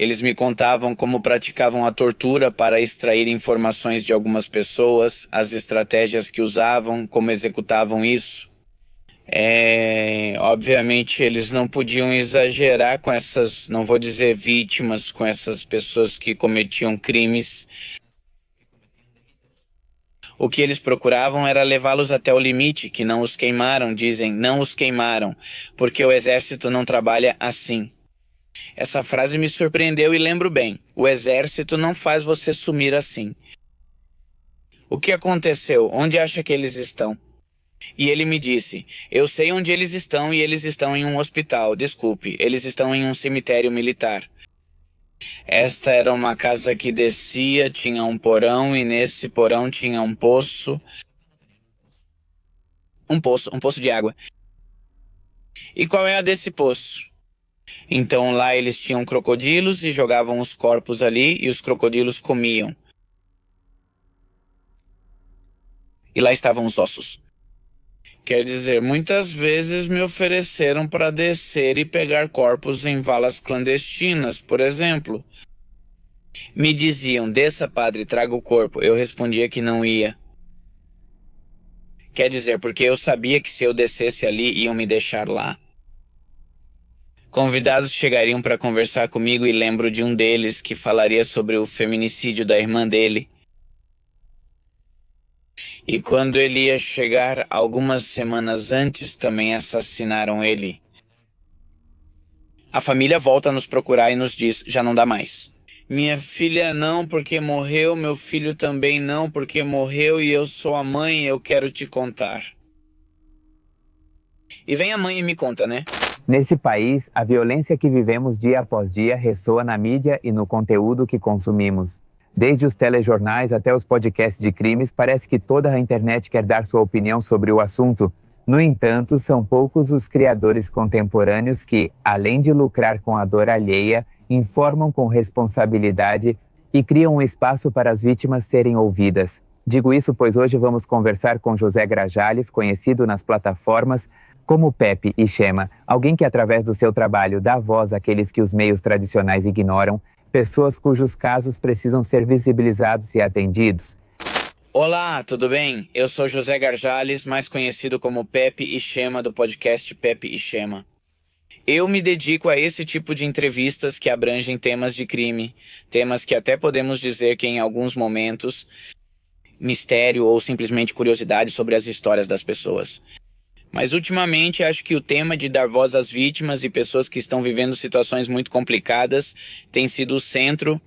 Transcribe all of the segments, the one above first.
Eles me contavam como praticavam a tortura para extrair informações de algumas pessoas, as estratégias que usavam, como executavam isso. Obviamente eles não podiam exagerar com essas, não vou dizer vítimas, com essas pessoas que cometiam crimes. O que eles procuravam era levá-los até o limite, que não os queimaram, dizem, não os queimaram, porque o exército não trabalha assim. Essa frase me surpreendeu e lembro bem, o exército não faz você sumir assim. O que aconteceu? Onde acha que eles estão? E ele me disse, eu sei onde eles estão e eles estão em um hospital, desculpe, eles estão em um cemitério militar. Esta era uma casa que descia, tinha um porão e nesse porão tinha um poço de água. E qual é a desse poço? Então lá eles tinham crocodilos e jogavam os corpos ali e os crocodilos comiam. E lá estavam os ossos. Quer dizer, muitas vezes me ofereceram para descer e pegar corpos em valas clandestinas, por exemplo. Me diziam, desça, padre, traga o corpo. Eu respondia que não ia. Quer dizer, porque eu sabia que se eu descesse ali, iam me deixar lá. Convidados chegariam para conversar comigo e lembro de um deles que falaria sobre o feminicídio da irmã dele. E quando ele ia chegar, algumas semanas antes, também assassinaram ele. A família volta a nos procurar e nos diz, já não dá mais. Minha filha não, porque morreu, meu filho também não, porque morreu e eu sou a mãe, eu quero te contar. E vem a mãe e me conta, né? Nesse país, a violência que vivemos dia após dia ressoa na mídia e no conteúdo que consumimos. Desde os telejornais até os podcasts de crimes, parece que toda a internet quer dar sua opinião sobre o assunto. No entanto, são poucos os criadores contemporâneos que, além de lucrar com a dor alheia, informam com responsabilidade e criam um espaço para as vítimas serem ouvidas. Digo isso pois hoje vamos conversar com José Grajales, conhecido nas plataformas como Pepe e Chema, alguém que através do seu trabalho dá voz àqueles que os meios tradicionais ignoram, pessoas cujos casos precisam ser visibilizados e atendidos. Olá, tudo bem? Eu sou José Grajales, mais conhecido como Pepe e Chema do podcast Pepe e Chema. Eu me dedico a esse tipo de entrevistas que abrangem temas de crime, temas que até podemos dizer que em alguns momentos, mistério ou simplesmente curiosidade sobre as histórias das pessoas. Mas ultimamente acho que o tema de dar voz às vítimas e pessoas que estão vivendo situações muito complicadas tem sido o centro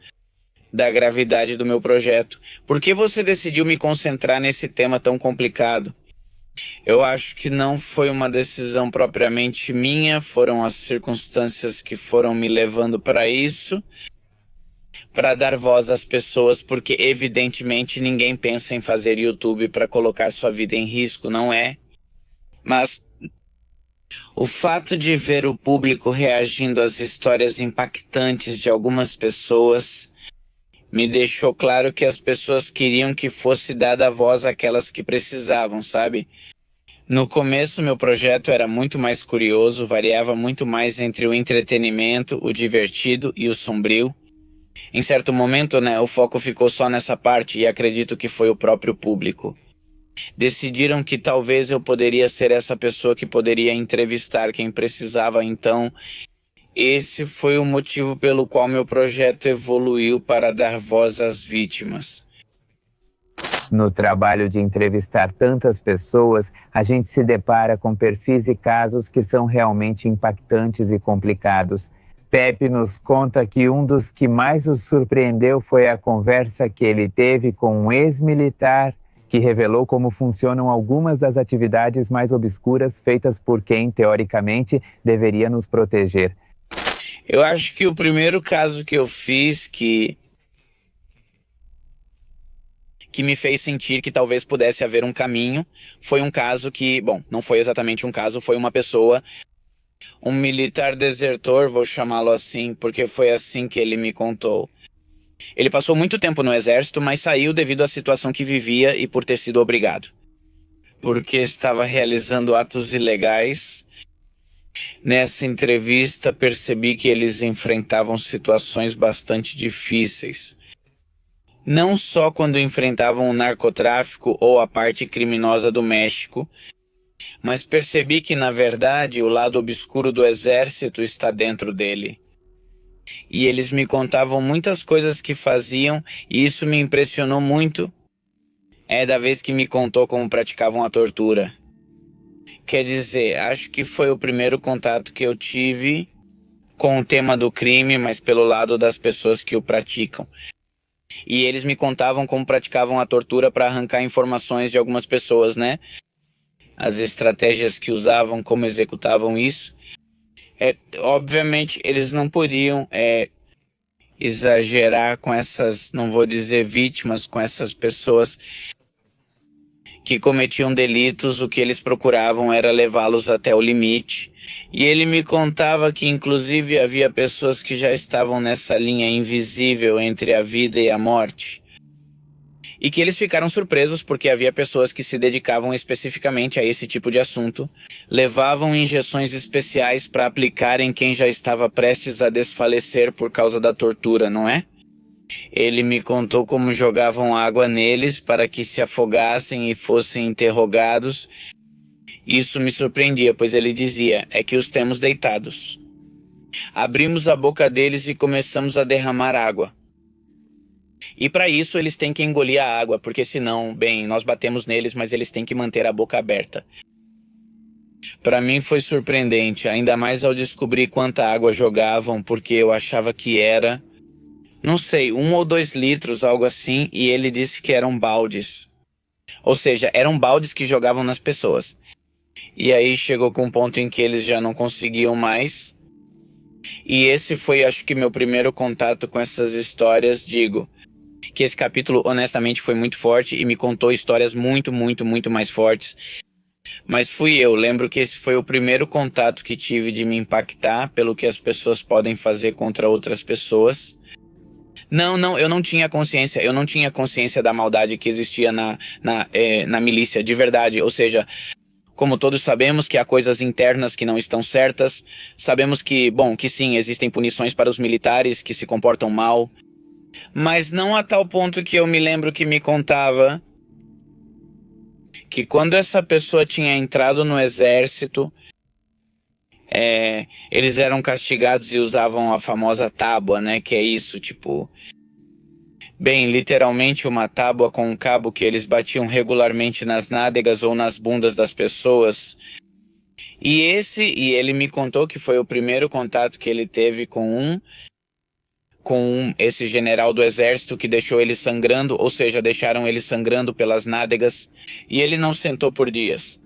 da gravidade do meu projeto. Por que você decidiu me concentrar nesse tema tão complicado? Eu acho que não foi uma decisão propriamente minha, foram as circunstâncias que foram me levando para isso, para dar voz às pessoas, porque evidentemente ninguém pensa em fazer YouTube para colocar sua vida em risco, não é? Mas o fato de ver o público reagindo às histórias impactantes de algumas pessoas me deixou claro que as pessoas queriam que fosse dada voz àquelas que precisavam, sabe? No começo, meu projeto era muito mais curioso, variava muito mais entre o entretenimento, o divertido e o sombrio. Em certo momento, o foco ficou só nessa parte e acredito que foi o próprio público. Decidiram que talvez eu poderia ser essa pessoa que poderia entrevistar quem precisava, então esse foi o motivo pelo qual meu projeto evoluiu para dar voz às vítimas. No trabalho de entrevistar tantas pessoas, a gente se depara com perfis e casos que são realmente impactantes e complicados. Pepe nos conta que um dos que mais o surpreendeu foi a conversa que ele teve com um ex-militar que revelou como funcionam algumas das atividades mais obscuras feitas por quem, teoricamente, deveria nos proteger. Eu acho que o primeiro caso que eu fiz que me fez sentir que talvez pudesse haver um caminho foi um caso que, não foi exatamente um caso, foi uma pessoa, um militar desertor, vou chamá-lo assim, porque foi assim que ele me contou. Ele passou muito tempo no exército, mas saiu devido à situação que vivia e por ter sido obrigado. Porque estava realizando atos ilegais Nessa entrevista, percebi que eles enfrentavam situações bastante difíceis. Não só quando enfrentavam o narcotráfico ou a parte criminosa do México, mas percebi que, na verdade, o lado obscuro do exército está dentro dele. E eles me contavam muitas coisas que faziam, e isso me impressionou muito. É da vez que me contou como praticavam a tortura. Quer dizer, acho que foi o primeiro contato que eu tive com o tema do crime, mas pelo lado das pessoas que o praticam. E eles me contavam como praticavam a tortura para arrancar informações de algumas pessoas, né? As estratégias que usavam, como executavam isso. Obviamente, eles não podiam exagerar com essas, não vou dizer vítimas, com essas pessoas que cometiam delitos. O que eles procuravam era levá-los até o limite. E ele me contava que inclusive havia pessoas que já estavam nessa linha invisível entre a vida e a morte. E que eles ficaram surpresos porque havia pessoas que se dedicavam especificamente a esse tipo de assunto, levavam injeções especiais para aplicar em quem já estava prestes a desfalecer por causa da tortura, não é? Ele me contou como jogavam água neles para que se afogassem e fossem interrogados. Isso me surpreendia, pois ele dizia, é que os temos deitados. Abrimos a boca deles e começamos a derramar água. E para isso eles têm que engolir a água, porque senão, bem, nós batemos neles, mas eles têm que manter a boca aberta. Para mim foi surpreendente, ainda mais ao descobrir quanta água jogavam, porque eu achava que era, não sei, 1 ou 2 litros, algo assim, e ele disse que eram baldes. Ou seja, eram baldes que jogavam nas pessoas. E aí chegou com um ponto em que eles já não conseguiam mais. E esse foi, acho que, meu primeiro contato com essas histórias. Digo que esse capítulo, honestamente, foi muito forte e me contou histórias muito, muito, muito mais fortes. Mas fui eu. Lembro que esse foi o primeiro contato que tive de me impactar pelo que as pessoas podem fazer contra outras pessoas. Não, eu não tinha consciência. Eu não tinha consciência da maldade que existia na milícia, de verdade. Ou seja, como todos sabemos que há coisas internas que não estão certas, sabemos que, bom, que sim, existem punições para os militares que se comportam mal, mas não a tal ponto que eu me lembro que me contava que quando essa pessoa tinha entrado no exército, eles eram castigados e usavam a famosa tábua, né, que é isso, tipo, bem, literalmente uma tábua com um cabo que eles batiam regularmente nas nádegas ou nas bundas das pessoas. E ele me contou que foi o primeiro contato que ele teve com esse general do exército que deixou ele sangrando, ou seja, deixaram ele sangrando pelas nádegas, e ele não sentou por dias.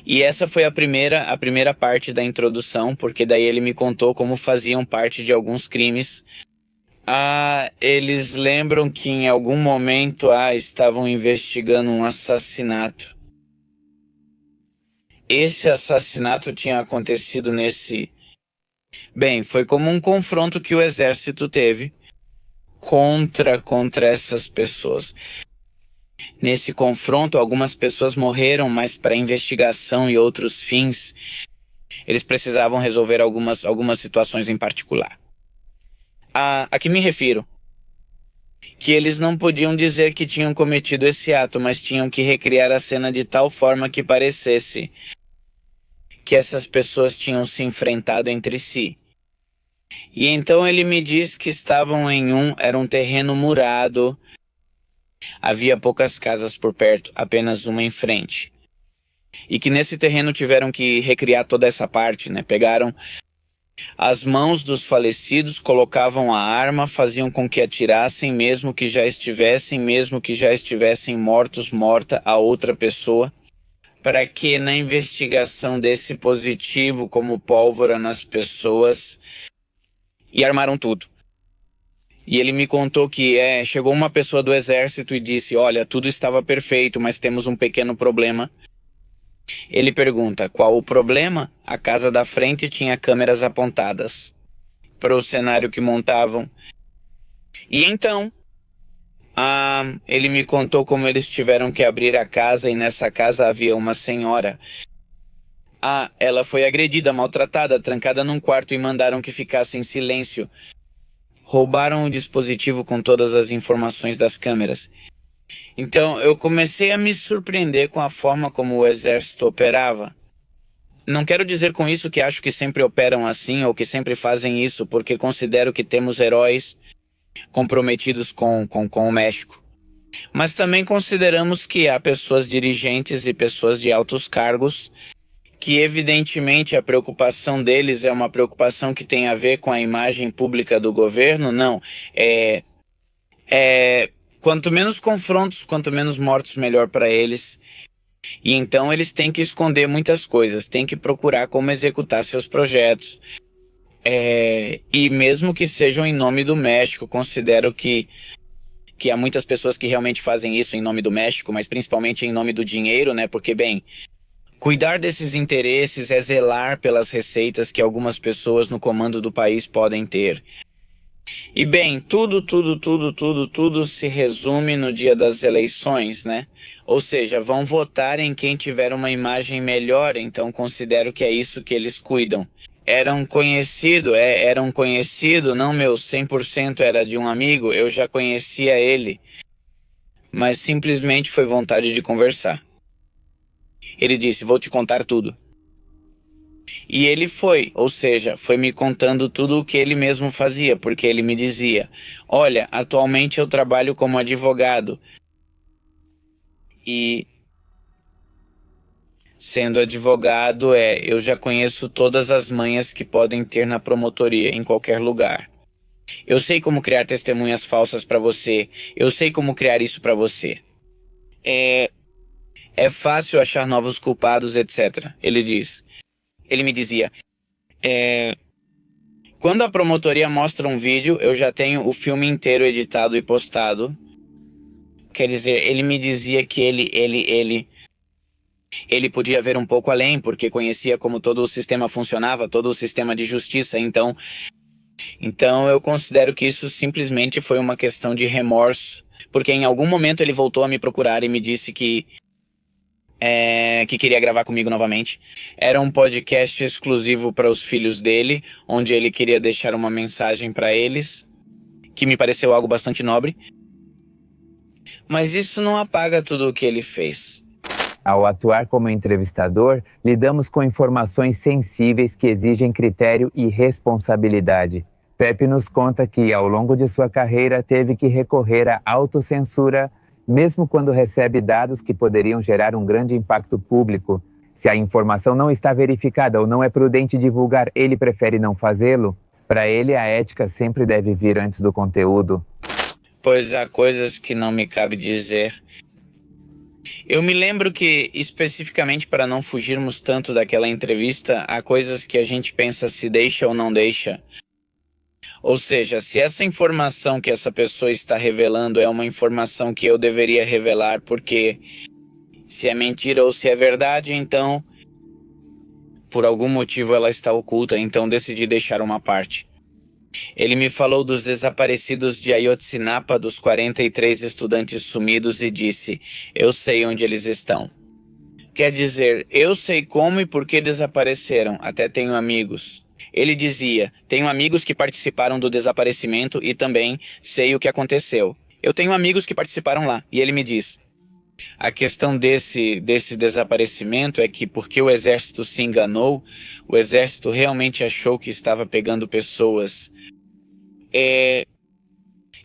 E essa foi a primeira parte da introdução, porque daí ele me contou como faziam parte de alguns crimes. Eles lembram que em algum momento estavam investigando um assassinato. Esse assassinato tinha acontecido Bem, foi como um confronto que o exército teve contra essas pessoas. Nesse confronto, algumas pessoas morreram, mas para investigação e outros fins, eles precisavam resolver algumas situações em particular. A que me refiro? Que eles não podiam dizer que tinham cometido esse ato, mas tinham que recriar a cena de tal forma que parecesse que essas pessoas tinham se enfrentado entre si. E então ele me diz que estavam era um terreno murado, havia poucas casas por perto, apenas uma em frente. E que nesse terreno tiveram que recriar toda essa parte, né? Pegaram as mãos dos falecidos, colocavam a arma, faziam com que atirassem, mesmo que já estivessem morta a outra pessoa, para que na investigação desse positivo como pólvora nas pessoas, e armaram tudo. E ele me contou que chegou uma pessoa do exército e disse, olha, tudo estava perfeito, mas temos um pequeno problema. Ele pergunta, qual o problema? A casa da frente tinha câmeras apontadas para o cenário que montavam. E então, ele me contou como eles tiveram que abrir a casa e nessa casa havia uma senhora Ah, ela foi agredida, maltratada, trancada num quarto e mandaram que ficasse em silêncio. Roubaram o dispositivo com todas as informações das câmeras. Então eu comecei a me surpreender com a forma como o exército operava. Não quero dizer com isso que acho que sempre operam assim ou que sempre fazem isso, porque considero que temos heróis comprometidos com o México. Mas também consideramos que há pessoas dirigentes e pessoas de altos cargos que evidentemente a preocupação deles é uma preocupação que tem a ver com a imagem pública do governo. Não, quanto menos confrontos, quanto menos mortos, melhor para eles. E então eles têm que esconder muitas coisas, têm que procurar como executar seus projetos. E mesmo que sejam em nome do México, considero que há muitas pessoas que realmente fazem isso em nome do México, mas principalmente em nome do dinheiro, né? Porque, bem, cuidar desses interesses é zelar pelas receitas que algumas pessoas no comando do país podem ter. E bem, tudo se resume no dia das eleições, né? Ou seja, vão votar em quem tiver uma imagem melhor, então considero que é isso que eles cuidam. Era um conhecido, não meu 100% era de um amigo, eu já conhecia ele, mas simplesmente foi vontade de conversar. Ele disse, vou te contar tudo. E ele foi, ou seja, foi me contando tudo o que ele mesmo fazia, porque ele me dizia, olha, atualmente eu trabalho como advogado. E sendo advogado, eu já conheço todas as manhas que podem ter na promotoria, em qualquer lugar. Eu sei como criar testemunhas falsas para você, eu sei como criar isso para você. É fácil achar novos culpados, etc. Ele diz. Ele me dizia, quando a promotoria mostra um vídeo, eu já tenho o filme inteiro editado e postado. Quer dizer, ele me dizia que ele podia ver um pouco além, porque conhecia como todo o sistema funcionava, todo o sistema de justiça. Então eu considero que isso simplesmente foi uma questão de remorso, porque em algum momento ele voltou a me procurar e me disse que queria gravar comigo novamente. Era um podcast exclusivo para os filhos dele, onde ele queria deixar uma mensagem para eles, que me pareceu algo bastante nobre. Mas isso não apaga tudo o que ele fez. Ao atuar como entrevistador, lidamos com informações sensíveis que exigem critério e responsabilidade. Pepe nos conta que, ao longo de sua carreira, teve que recorrer à autocensura, mesmo quando recebe dados que poderiam gerar um grande impacto público. Se a informação não está verificada ou não é prudente divulgar, ele prefere não fazê-lo. Para ele, a ética sempre deve vir antes do conteúdo. Pois há coisas que não me cabe dizer. Eu me lembro que, especificamente para não fugirmos tanto daquela entrevista, há coisas que a gente pensa se deixa ou não deixa. Ou seja, se essa informação que essa pessoa está revelando é uma informação que eu deveria revelar, porque se é mentira ou se é verdade, então por algum motivo ela está oculta, então decidi deixar uma parte. Ele me falou dos desaparecidos de Ayotzinapa, dos 43 estudantes sumidos e disse, eu sei onde eles estão. Quer dizer, eu sei como e por que desapareceram, até tenho amigos. Ele dizia, tenho amigos que participaram do desaparecimento e também sei o que aconteceu. Eu tenho amigos que participaram lá, e ele me diz, a questão desse desaparecimento é que porque o exército se enganou, o exército realmente achou que estava pegando pessoas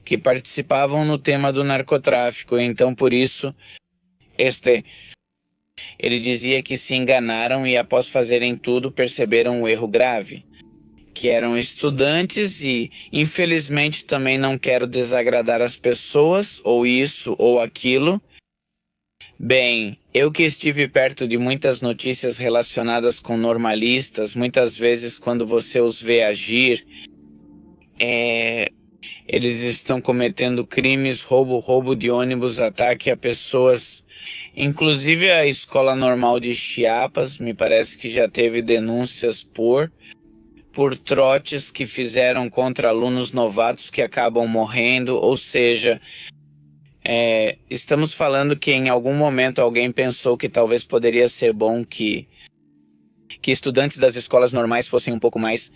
que participavam no tema do narcotráfico, então por isso ele dizia que se enganaram e após fazerem tudo perceberam um erro grave, que eram estudantes e infelizmente também não quero desagradar as pessoas, ou isso ou aquilo. Bem, eu que estive perto de muitas notícias relacionadas com normalistas, muitas vezes quando você os vê agir, eles estão cometendo crimes, roubo de ônibus, ataque a pessoas. Inclusive a Escola Normal de Chiapas, me parece que já teve denúncias por trotes que fizeram contra alunos novatos que acabam morrendo, ou seja, estamos falando que em algum momento alguém pensou que talvez poderia ser bom que que estudantes das escolas normais fossem um pouco mais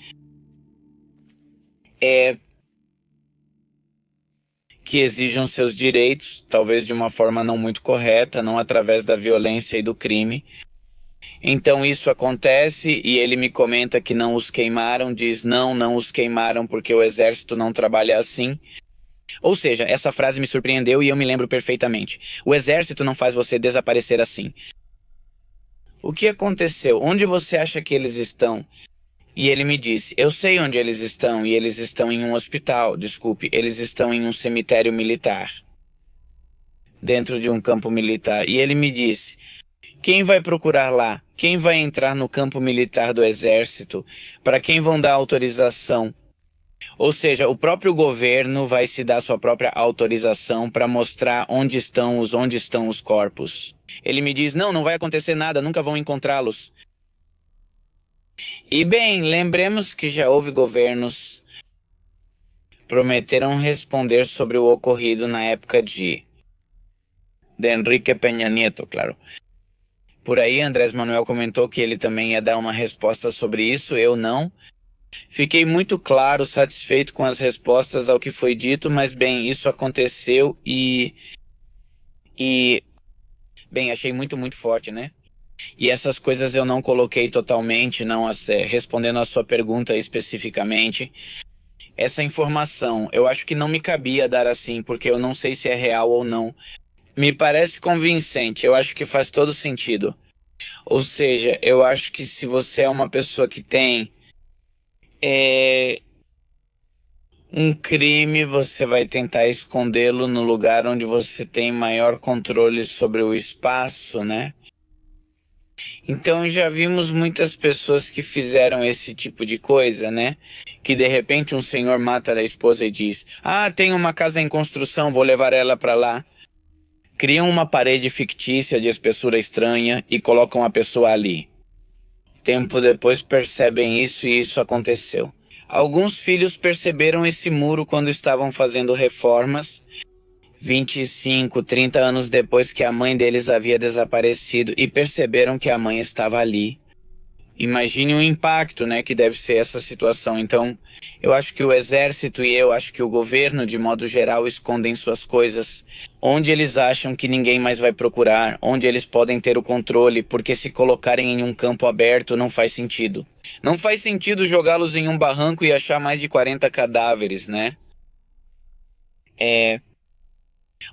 que exijam seus direitos, talvez de uma forma não muito correta, não através da violência e do crime. Então isso acontece e ele me comenta que não os queimaram, diz não os queimaram porque o exército não trabalha assim. Ou seja, essa frase me surpreendeu e eu me lembro perfeitamente. O exército não faz você desaparecer assim. O que aconteceu? Onde você acha que eles estão? E ele me disse, eu sei onde eles estão, e eles estão em um hospital, desculpe, eles estão em um cemitério militar, dentro de um campo militar. E ele me disse, quem vai procurar lá? Quem vai entrar no campo militar do exército? Para quem vão dar autorização? Ou seja, o próprio governo vai se dar sua própria autorização para mostrar onde estão os corpos. Ele me diz, não vai acontecer nada, nunca vão encontrá-los. E bem, lembremos que já houve governos prometeram responder sobre o ocorrido na época de Enrique Peña Nieto, claro. Por aí Andrés Manuel comentou que ele também ia dar uma resposta sobre isso, eu não. Fiquei muito claro, satisfeito com as respostas ao que foi dito, mas bem, isso aconteceu e bem, achei muito forte, né? E essas coisas eu não coloquei totalmente, respondendo a sua pergunta especificamente. Essa informação, eu acho que não me cabia dar assim, porque eu não sei se é real ou não. Me parece convincente, eu acho que faz todo sentido. Ou seja, eu acho que se você é uma pessoa que tem um crime, você vai tentar escondê-lo no lugar onde você tem maior controle sobre o espaço, né? Então já vimos muitas pessoas que fizeram esse tipo de coisa, né? Que de repente um senhor mata a esposa e diz, tem uma casa em construção, vou levar ela para lá. Criam uma parede fictícia de espessura estranha e colocam a pessoa ali. Tempo depois percebem isso e isso aconteceu. Alguns filhos perceberam esse muro quando estavam fazendo reformas, 25, 30 anos depois que a mãe deles havia desaparecido e perceberam que a mãe estava ali. Imagine o impacto, né, que deve ser essa situação. Então, eu acho que o exército e eu acho que o governo, de modo geral, escondem suas coisas onde eles acham que ninguém mais vai procurar, onde eles podem ter o controle, porque se colocarem em um campo aberto não faz sentido. Não faz sentido jogá-los em um barranco e achar mais de 40 cadáveres, né?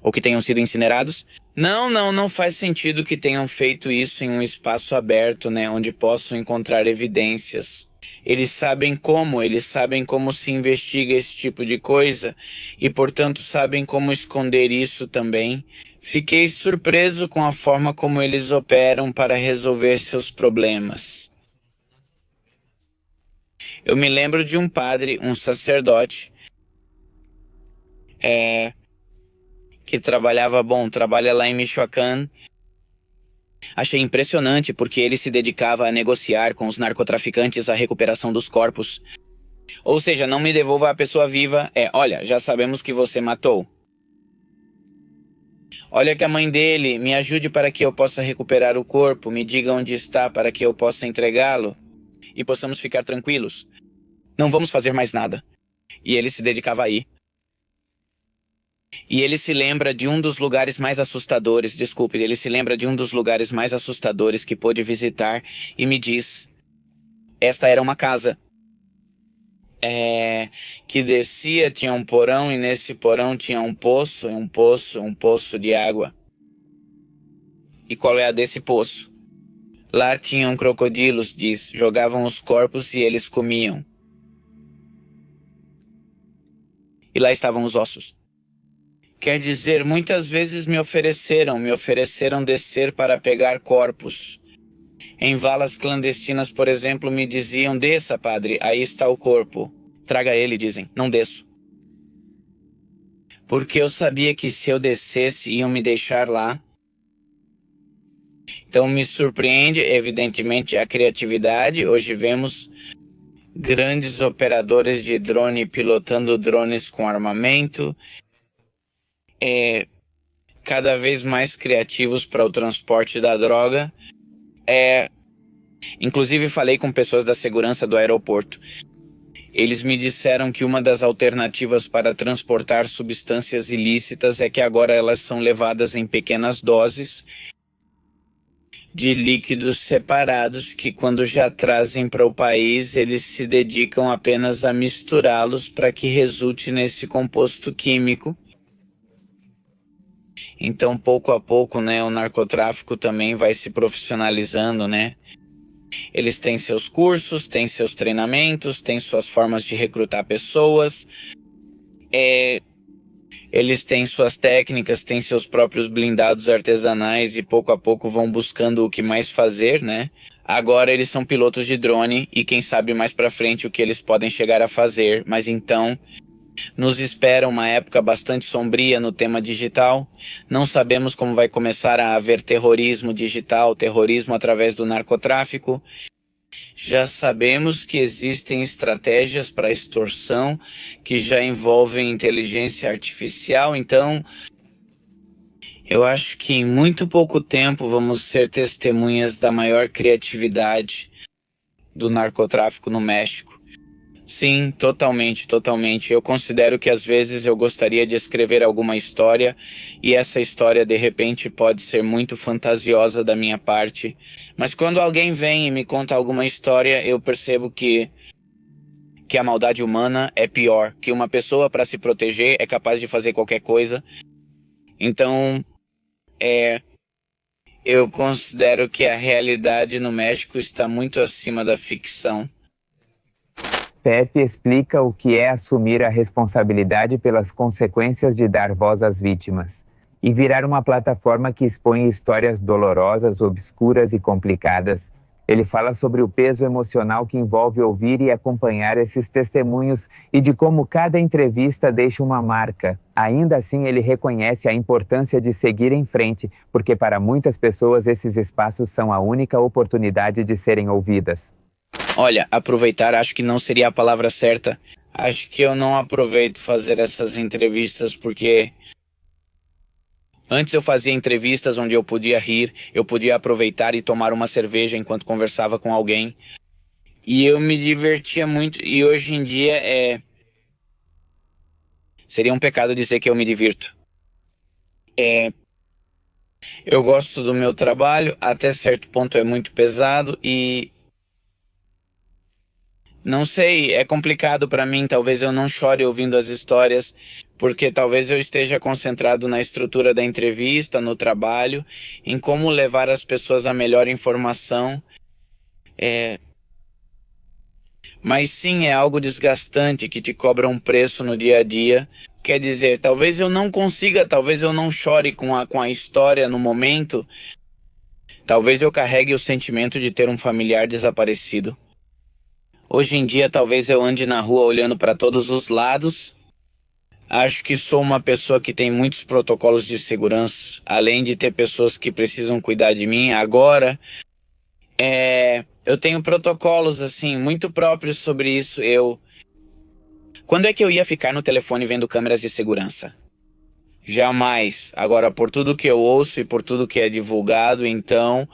Ou que tenham sido incinerados. Não faz sentido que tenham feito isso em um espaço aberto, né, onde possam encontrar evidências. Eles sabem como se investiga esse tipo de coisa e, portanto, sabem como esconder isso também. Fiquei surpreso com a forma como eles operam para resolver seus problemas. Eu me lembro de um padre, um sacerdote, que trabalha lá em Michoacán. Achei impressionante porque ele se dedicava a negociar com os narcotraficantes a recuperação dos corpos. Ou seja, não me devolva a pessoa viva, olha, já sabemos que você matou. Olha que a mãe dele, me ajude para que eu possa recuperar o corpo, me diga onde está para que eu possa entregá-lo e possamos ficar tranquilos. Não vamos fazer mais nada. E ele se dedicava aí. E ele se lembra de um dos lugares mais assustadores, que pôde visitar e me diz, esta era uma casa que descia, tinha um porão e nesse porão tinha um poço de água. E qual é a desse poço? Lá tinham crocodilos, diz, jogavam os corpos e eles comiam. E lá estavam os ossos. Quer dizer, muitas vezes me ofereceram descer para pegar corpos. Em valas clandestinas, por exemplo, me diziam, desça, padre, aí está o corpo. Traga ele, dizem, não desço. Porque eu sabia que se eu descesse, iam me deixar lá. Então me surpreende, evidentemente, a criatividade. Hoje vemos grandes operadores de drone pilotando drones com armamento, cada vez mais criativos para o transporte da droga. Inclusive falei com pessoas da segurança do aeroporto. Eles me disseram que uma das alternativas para transportar substâncias ilícitas é que agora elas são levadas em pequenas doses de líquidos separados que, quando já trazem para o país, eles se dedicam apenas a misturá-los para que resulte nesse composto químico. Então, pouco a pouco, né, o narcotráfico também vai se profissionalizando, né? Eles têm seus cursos, têm seus treinamentos, têm suas formas de recrutar pessoas. Eles têm suas técnicas, têm seus próprios blindados artesanais e pouco a pouco vão buscando o que mais fazer, né? Agora eles são pilotos de drone e quem sabe mais pra frente o que eles podem chegar a fazer. Mas então, nos espera uma época bastante sombria no tema digital. Não sabemos como vai começar a haver terrorismo digital, terrorismo através do narcotráfico. Já sabemos que existem estratégias para extorsão que já envolvem inteligência artificial, então eu acho que em muito pouco tempo vamos ser testemunhas da maior criatividade do narcotráfico no México. Sim, totalmente, totalmente. Eu considero que às vezes eu gostaria de escrever alguma história e essa história de repente pode ser muito fantasiosa da minha parte. Mas quando alguém vem e me conta alguma história, eu percebo que a maldade humana é pior, que uma pessoa para se proteger é capaz de fazer qualquer coisa. Então, eu considero que a realidade no México está muito acima da ficção. Pepe explica o que é assumir a responsabilidade pelas consequências de dar voz às vítimas e virar uma plataforma que expõe histórias dolorosas, obscuras e complicadas. Ele fala sobre o peso emocional que envolve ouvir e acompanhar esses testemunhos e de como cada entrevista deixa uma marca. Ainda assim, ele reconhece a importância de seguir em frente, porque para muitas pessoas esses espaços são a única oportunidade de serem ouvidas. Olha, aproveitar acho que não seria a palavra certa. Acho que eu não aproveito fazer essas entrevistas porque antes eu fazia entrevistas onde eu podia rir, eu podia aproveitar e tomar uma cerveja enquanto conversava com alguém. E eu me divertia muito e hoje em dia seria um pecado dizer que eu me divirto. Eu gosto do meu trabalho, até certo ponto é muito pesado e não sei, é complicado pra mim, talvez eu não chore ouvindo as histórias, porque talvez eu esteja concentrado na estrutura da entrevista, no trabalho, em como levar as pessoas a melhor informação. Mas sim, é algo desgastante que te cobra um preço no dia a dia. Quer dizer, talvez eu não consiga, talvez eu não chore com a história no momento, talvez eu carregue o sentimento de ter um familiar desaparecido. Hoje em dia, talvez eu ande na rua olhando para todos os lados. Acho que sou uma pessoa que tem muitos protocolos de segurança, além de ter pessoas que precisam cuidar de mim. Agora, eu tenho protocolos assim muito próprios sobre isso. Quando é que eu ia ficar no telefone vendo câmeras de segurança? Jamais. Agora, por tudo que eu ouço e por tudo que é divulgado, então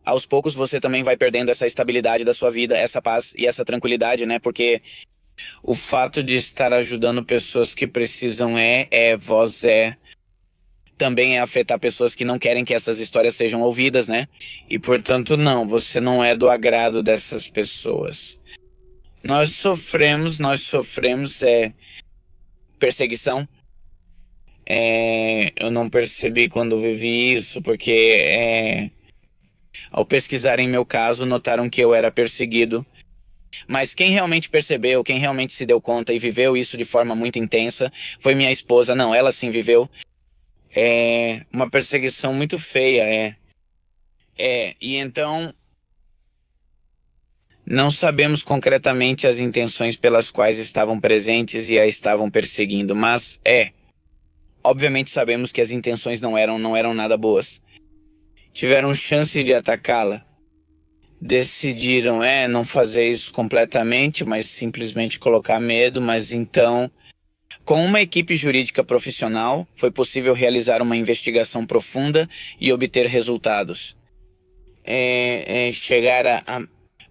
aos poucos você também vai perdendo essa estabilidade da sua vida, essa paz e essa tranquilidade, né? Porque o fato de estar ajudando pessoas que precisam também é afetar pessoas que não querem que essas histórias sejam ouvidas, né? E portanto não, você não é do agrado dessas pessoas. Nós sofremos perseguição. Eu não percebi quando vivi isso, porque ao pesquisar em meu caso, notaram que eu era perseguido. Mas quem realmente percebeu, quem realmente se deu conta e viveu isso de forma muito intensa, foi minha esposa. Não, ela sim viveu. Uma perseguição muito feia, E então, não sabemos concretamente as intenções pelas quais estavam presentes e a estavam perseguindo, mas obviamente sabemos que as intenções não eram nada boas. Tiveram chance de atacá-la. Decidiram, não fazer isso completamente, mas simplesmente colocar medo. Mas então, com uma equipe jurídica profissional, foi possível realizar uma investigação profunda e obter resultados. chegar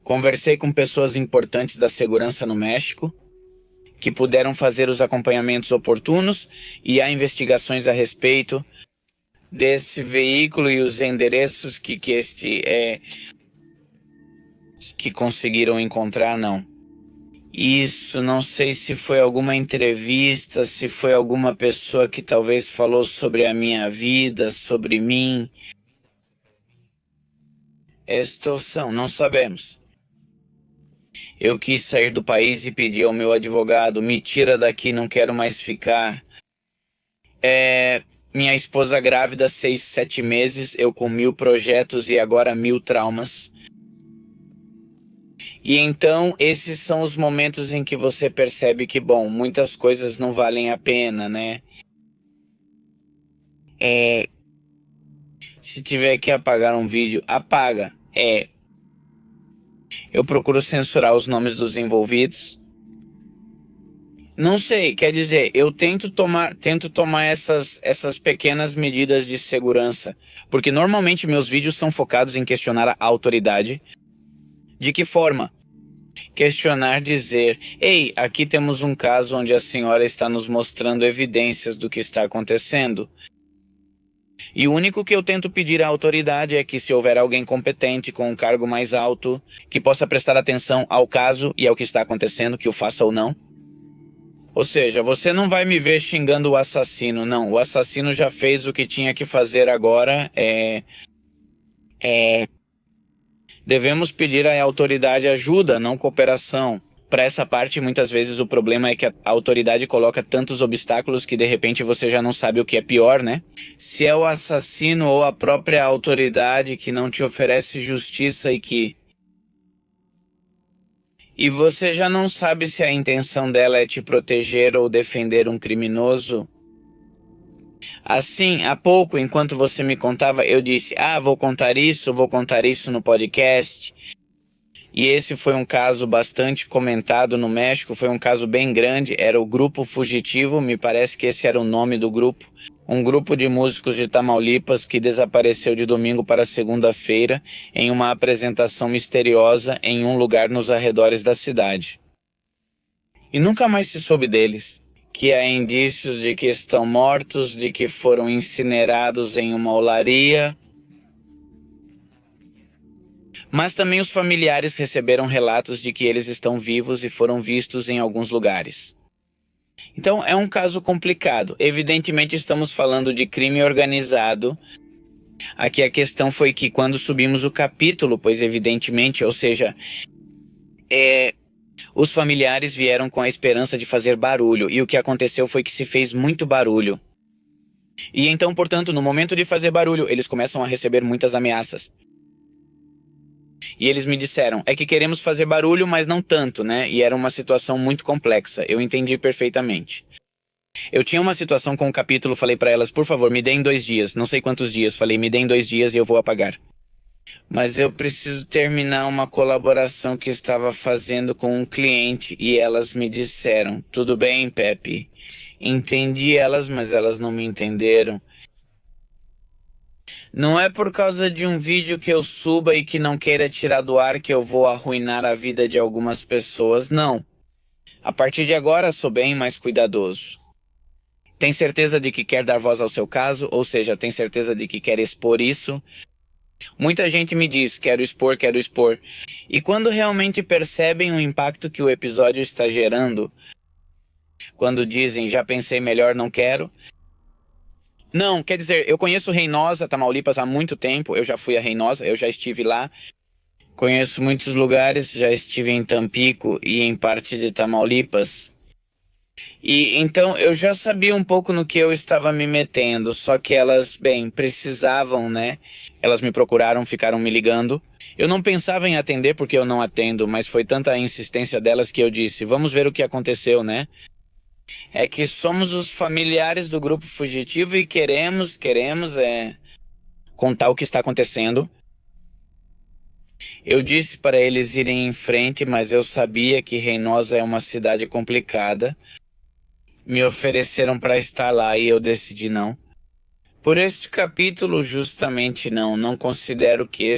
Conversei com pessoas importantes da segurança no México, que puderam fazer os acompanhamentos oportunos e há investigações a respeito desse veículo e os endereços que conseguiram encontrar, não. Isso, não sei se foi alguma entrevista, se foi alguma pessoa que talvez falou sobre a minha vida, sobre mim. Não sabemos. Eu quis sair do país e pedi ao meu advogado, me tira daqui, não quero mais ficar. Minha esposa grávida, 6, 7 meses, eu com 1000 projetos e agora 1000 traumas. E então, esses são os momentos em que você percebe que, bom, muitas coisas não valem a pena, né? Se tiver que apagar um vídeo, apaga. Eu procuro censurar os nomes dos envolvidos. Não sei, quer dizer, eu tento tomar essas pequenas medidas de segurança, porque normalmente meus vídeos são focados em questionar a autoridade. De que forma? Questionar, dizer, ei, aqui temos um caso onde a senhora está nos mostrando evidências do que está acontecendo. E o único que eu tento pedir à autoridade é que, se houver alguém competente com um cargo mais alto, que possa prestar atenção ao caso e ao que está acontecendo, que o faça ou não. Ou seja, você não vai me ver xingando o assassino, não. O assassino já fez o que tinha que fazer agora. Devemos pedir à autoridade ajuda, não cooperação. Para essa parte, muitas vezes o problema é que a autoridade coloca tantos obstáculos que de repente você já não sabe o que é pior, né? Se é o assassino ou a própria autoridade que não te oferece justiça e você já não sabe se a intenção dela é te proteger ou defender um criminoso. Assim, há pouco, enquanto você me contava, eu disse, vou contar isso no podcast. E esse foi um caso bastante comentado no México, foi um caso bem grande, era o Grupo Fugitivo, me parece que esse era o nome do grupo. Um grupo de músicos de Tamaulipas que desapareceu de domingo para segunda-feira em uma apresentação misteriosa em um lugar nos arredores da cidade. E nunca mais se soube deles, que há indícios de que estão mortos, de que foram incinerados em uma olaria. Mas também os familiares receberam relatos de que eles estão vivos e foram vistos em alguns lugares. Então é um caso complicado. Evidentemente estamos falando de crime organizado. Aqui a questão foi que quando subimos o capítulo, pois evidentemente, ou seja, os familiares vieram com a esperança de fazer barulho, e o que aconteceu foi que se fez muito barulho. E então, portanto, no momento de fazer barulho, eles começam a receber muitas ameaças. E eles me disseram, é que queremos fazer barulho, mas não tanto, né? E era uma situação muito complexa, eu entendi perfeitamente. Eu tinha uma situação com o capítulo, falei pra elas, por favor, me deem 2 dias, não sei quantos dias, falei, me deem 2 dias e eu vou apagar. Mas eu preciso terminar uma colaboração que estava fazendo com um cliente e elas me disseram, tudo bem, Pepe? Entendi elas, mas elas não me entenderam. Não é por causa de um vídeo que eu suba e que não queira tirar do ar que eu vou arruinar a vida de algumas pessoas, não. A partir de agora sou bem mais cuidadoso. Tem certeza de que quer dar voz ao seu caso? Ou seja, tem certeza de que quer expor isso? Muita gente me diz, quero expor. E quando realmente percebem o impacto que o episódio está gerando, quando dizem, já pensei melhor, não quero. Não, quer dizer, eu conheço Reynosa, Tamaulipas há muito tempo, eu já fui a Reynosa, eu já estive lá. Conheço muitos lugares, já estive em Tampico e em parte de Tamaulipas. E então eu já sabia um pouco no que eu estava me metendo, só que elas, bem, precisavam, né? Elas me procuraram, ficaram me ligando. Eu não pensava em atender porque eu não atendo, mas foi tanta a insistência delas que eu disse, vamos ver o que aconteceu, né? É que somos os familiares do Grupo Fugitivo e queremos contar o que está acontecendo. Eu disse para eles irem em frente, mas eu sabia que Reynosa é uma cidade complicada. Me ofereceram para estar lá e eu decidi não. Por este capítulo, justamente não considero que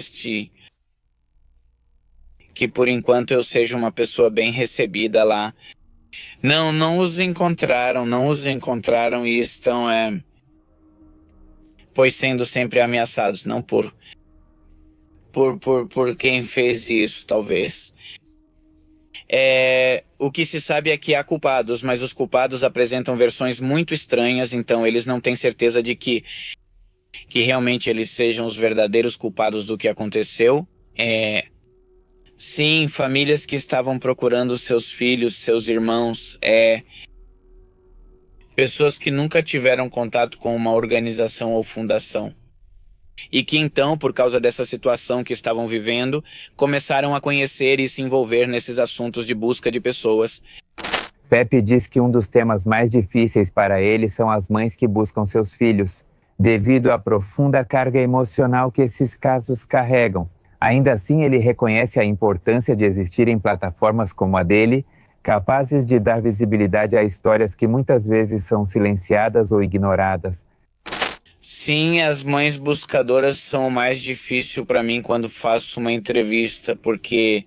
por enquanto eu seja uma pessoa bem recebida lá. Não os encontraram e estão, pois sendo sempre ameaçados, não por quem fez isso, talvez. O que se sabe é que há culpados, mas os culpados apresentam versões muito estranhas, então eles não têm certeza de que realmente eles sejam os verdadeiros culpados do que aconteceu. Sim, famílias que estavam procurando seus filhos, seus irmãos, pessoas que nunca tiveram contato com uma organização ou fundação. E que então, por causa dessa situação que estavam vivendo, começaram a conhecer e se envolver nesses assuntos de busca de pessoas. Pepe diz que um dos temas mais difíceis para ele são as mães que buscam seus filhos, devido à profunda carga emocional que esses casos carregam. Ainda assim, ele reconhece a importância de existirem plataformas como a dele, capazes de dar visibilidade a histórias que muitas vezes são silenciadas ou ignoradas. Sim, as mães buscadoras são o mais difícil para mim quando faço uma entrevista, porque,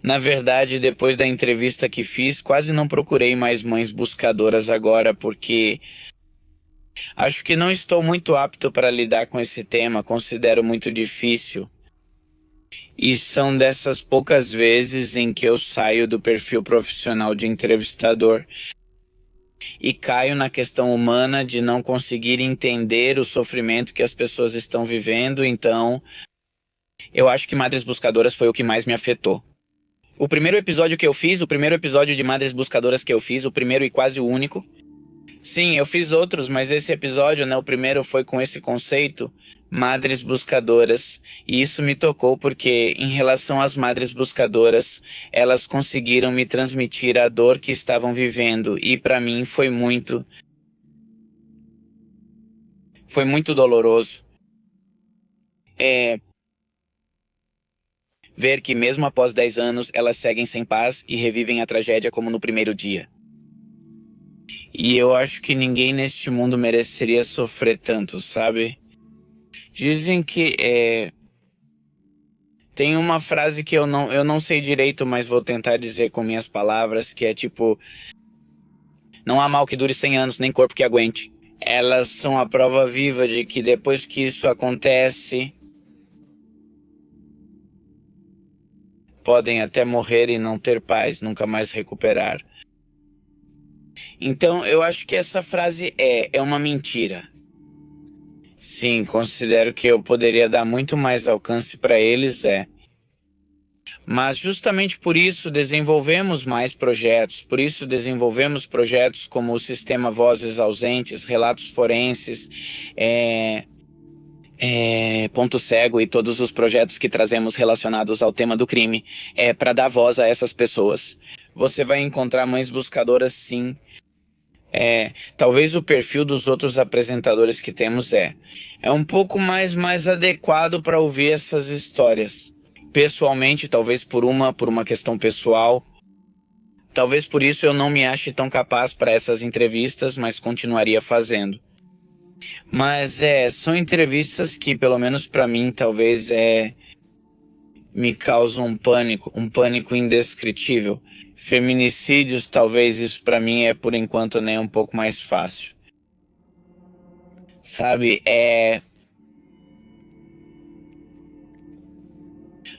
na verdade, depois da entrevista que fiz, quase não procurei mais mães buscadoras agora, porque acho que não estou muito apto para lidar com esse tema, considero muito difícil. E são dessas poucas vezes em que eu saio do perfil profissional de entrevistador e caio na questão humana de não conseguir entender o sofrimento que as pessoas estão vivendo. Então, eu acho que Madres Buscadoras foi o que mais me afetou. O primeiro episódio de Madres Buscadoras que eu fiz, o primeiro e quase o único. Sim, eu fiz outros, mas esse episódio, o primeiro foi com esse conceito, Madres Buscadoras. E isso me tocou porque, em relação às Madres Buscadoras, elas conseguiram me transmitir a dor que estavam vivendo. E para mim foi muito doloroso. Ver que mesmo após 10 anos, elas seguem sem paz e revivem a tragédia como no primeiro dia. E eu acho que ninguém neste mundo mereceria sofrer tanto, sabe? Dizem que tem uma frase que eu não sei direito, mas vou tentar dizer com minhas palavras, que é tipo: não há mal que dure 100 anos, nem corpo que aguente. Elas são a prova viva de que depois que isso acontece, podem até morrer e não ter paz, nunca mais recuperar. Então, eu acho que essa frase é uma mentira. Sim, considero que eu poderia dar muito mais alcance para eles, Mas justamente por isso desenvolvemos mais projetos, por isso desenvolvemos projetos como o Sistema Vozes Ausentes, Relatos Forenses, Ponto Cego e todos os projetos que trazemos relacionados ao tema do crime, para dar voz a essas pessoas. Você vai encontrar mães buscadoras, sim. Talvez o perfil dos outros apresentadores que temos é um pouco mais adequado para ouvir essas histórias. Pessoalmente, talvez por uma questão pessoal. Talvez por isso eu não me ache tão capaz para essas entrevistas, mas continuaria fazendo. Mas são entrevistas que, pelo menos para mim, talvez me causam um pânico indescritível. Feminicídios, talvez isso para mim por enquanto nem um pouco mais fácil. Sabe,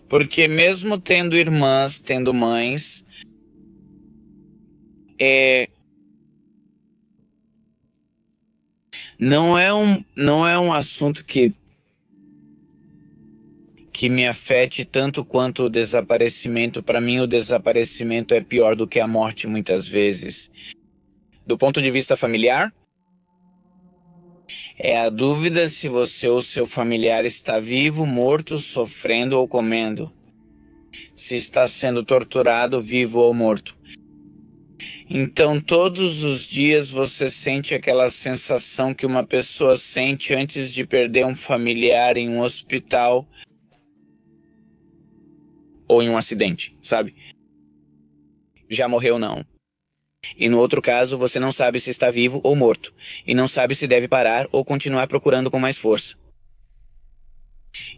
porque mesmo tendo irmãs, tendo mães, não é um assunto que me afete tanto quanto o desaparecimento. Para mim, o desaparecimento é pior do que a morte muitas vezes. Do ponto de vista familiar, é a dúvida se você ou seu familiar está vivo, morto, sofrendo ou comendo. Se está sendo torturado, vivo ou morto. Então, todos os dias você sente aquela sensação que uma pessoa sente antes de perder um familiar em um hospital ou em um acidente, sabe? Já morreu, não. E no outro caso, você não sabe se está vivo ou morto, e não sabe se deve parar ou continuar procurando com mais força.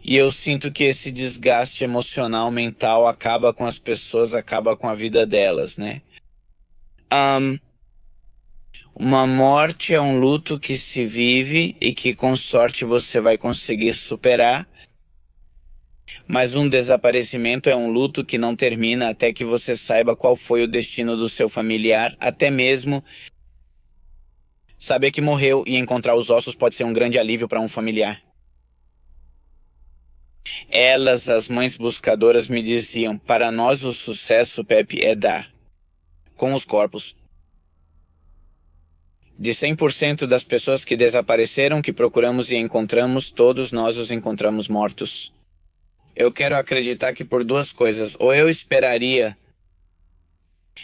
E eu sinto que esse desgaste emocional, mental, acaba com as pessoas, acaba com a vida delas, né? Uma morte é um luto que se vive e que com sorte você vai conseguir superar. Mas um desaparecimento é um luto que não termina até que você saiba qual foi o destino do seu familiar, até mesmo saber que morreu e encontrar os ossos pode ser um grande alívio para um familiar. Elas, as mães buscadoras, me diziam: para nós o sucesso, Pepe, é dar. Com os corpos. De 100% das pessoas que desapareceram, que procuramos e encontramos, todos nós os encontramos mortos. Eu quero acreditar que por duas coisas. Ou eu esperaria.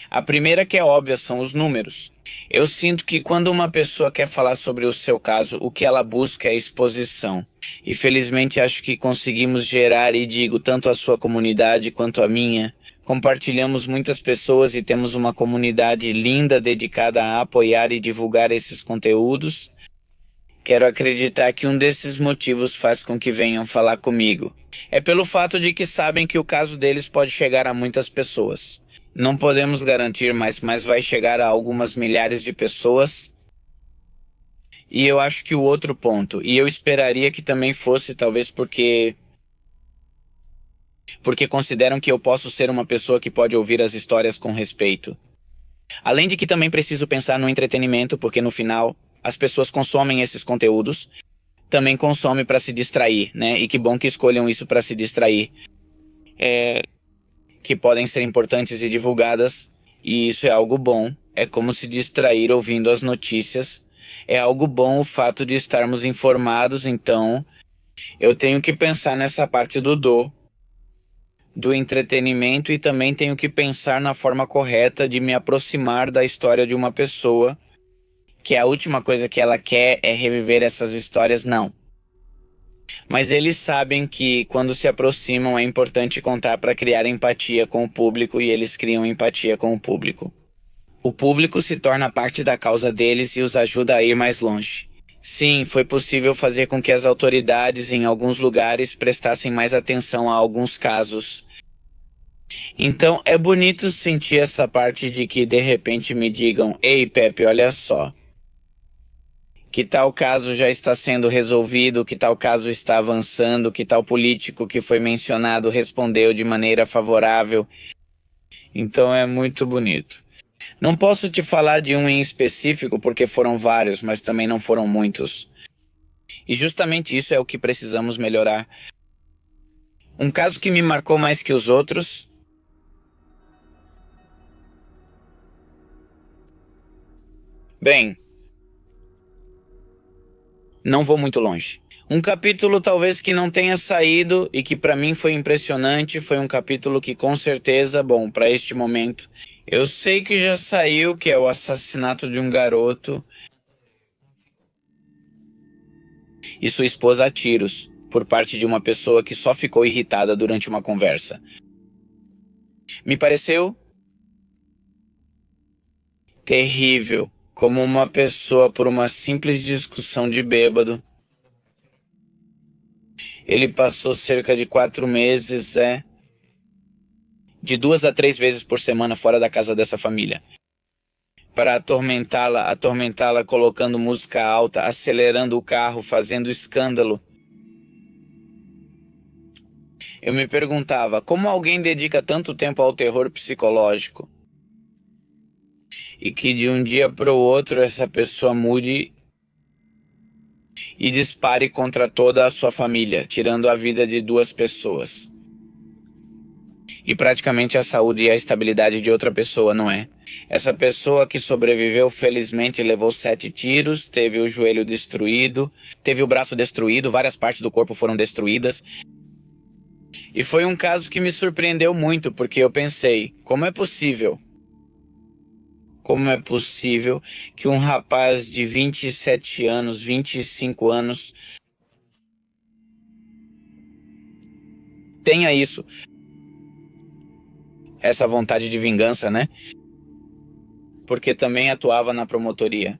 A primeira, que é óbvia, são os números. Eu sinto que quando uma pessoa quer falar sobre o seu caso, o que ela busca é exposição. E felizmente acho que conseguimos gerar, e digo, tanto a sua comunidade quanto a minha. Compartilhamos muitas pessoas e temos uma comunidade linda dedicada a apoiar e divulgar esses conteúdos. Quero acreditar que um desses motivos faz com que venham falar comigo. É pelo fato de que sabem que o caso deles pode chegar a muitas pessoas. Não podemos garantir, mas vai chegar a algumas milhares de pessoas. E eu acho que o outro ponto, e eu esperaria que também fosse, talvez porque consideram que eu posso ser uma pessoa que pode ouvir as histórias com respeito. Além de que também preciso pensar no entretenimento, porque no final as pessoas consomem esses conteúdos, também consomem para se distrair, né? E que bom que escolham isso para se distrair. Que podem ser importantes e divulgadas, e isso é algo bom. É como se distrair ouvindo as notícias. É algo bom o fato de estarmos informados, então eu tenho que pensar nessa parte do entretenimento, e também tenho que pensar na forma correta de me aproximar da história de uma pessoa, que a última coisa que ela quer é reviver essas histórias, não. Mas eles sabem que quando se aproximam é importante contar para criar empatia com o público, e eles criam empatia com o público. O público se torna parte da causa deles e os ajuda a ir mais longe. Sim, foi possível fazer com que as autoridades em alguns lugares prestassem mais atenção a alguns casos. Então é bonito sentir essa parte de que de repente me digam: ei, Pepe, olha só, que tal caso já está sendo resolvido, que tal caso está avançando, que tal político que foi mencionado respondeu de maneira favorável. Então é muito bonito. Não posso te falar de um em específico porque foram vários, mas também não foram muitos. E justamente isso é o que precisamos melhorar. Um caso que me marcou mais que os outros. Bem, não vou muito longe. Um capítulo talvez que não tenha saído e que para mim foi impressionante, foi um capítulo que com certeza, bom, para este momento, eu sei que já saiu, que é o assassinato de um garoto e sua esposa a tiros, por parte de uma pessoa que só ficou irritada durante uma conversa. Me pareceu terrível, como uma pessoa, por uma simples discussão de bêbado. Ele passou cerca de 4 meses, de 2 a 3 vezes por semana fora da casa dessa família, para atormentá-la colocando música alta, acelerando o carro, fazendo escândalo. Eu me perguntava, como alguém dedica tanto tempo ao terror psicológico e que de um dia para o outro essa pessoa mude e dispare contra toda a sua família, tirando a vida de 2 pessoas. E praticamente a saúde e a estabilidade de outra pessoa, não é? Essa pessoa que sobreviveu, felizmente levou 7 tiros, teve o joelho destruído, teve o braço destruído, várias partes do corpo foram destruídas. E foi um caso que me surpreendeu muito, porque eu pensei, como é possível? Como é possível que um rapaz de 27 anos, 25 anos, tenha isso? Essa vontade de vingança, né? porque também atuava na promotoria.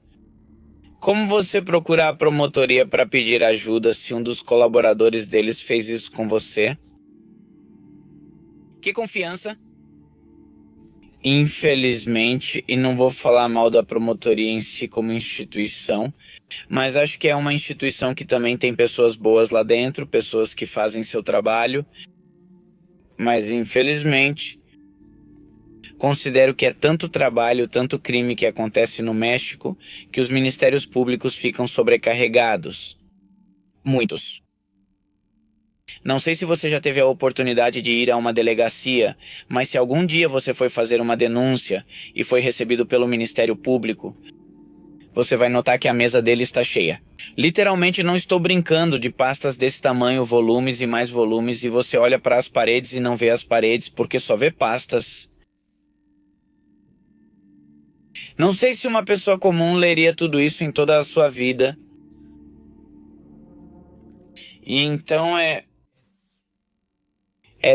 Como você procura a promotoria para pedir ajuda se um dos colaboradores deles fez isso com você? Que confiança? Infelizmente, e não vou falar mal da promotoria em si como instituição, mas acho que é uma instituição que também tem pessoas boas lá dentro, pessoas que fazem seu trabalho, mas infelizmente considero que é tanto trabalho, tanto crime que acontece no México, que os ministérios públicos ficam sobrecarregados. Muitos. Não sei se você já teve a oportunidade de ir a uma delegacia, mas se algum dia você foi fazer uma denúncia e foi recebido pelo Ministério Público, você vai notar que a mesa dele está cheia. Literalmente não estou brincando, de pastas desse tamanho, volumes e mais volumes, e você olha para as paredes e não vê as paredes porque só vê pastas. Não sei se uma pessoa comum leria tudo isso em toda a sua vida. E então é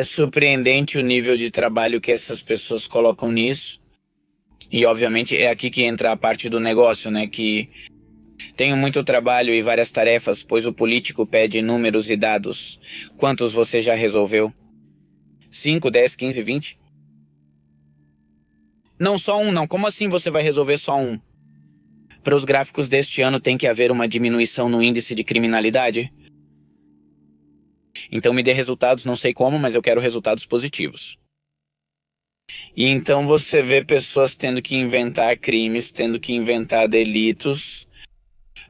surpreendente o nível de trabalho que essas pessoas colocam nisso. E obviamente é aqui que entra a parte do negócio, né? Que tenho muito trabalho e várias tarefas, pois o político pede números e dados. Quantos você já resolveu? 5, 10, 15, 20? Não, só um não. Como assim você vai resolver só um? Para os gráficos deste ano tem que haver uma diminuição no índice de criminalidade? Então me dê resultados, não sei como, mas eu quero resultados positivos. E então você vê pessoas tendo que inventar crimes, tendo que inventar delitos,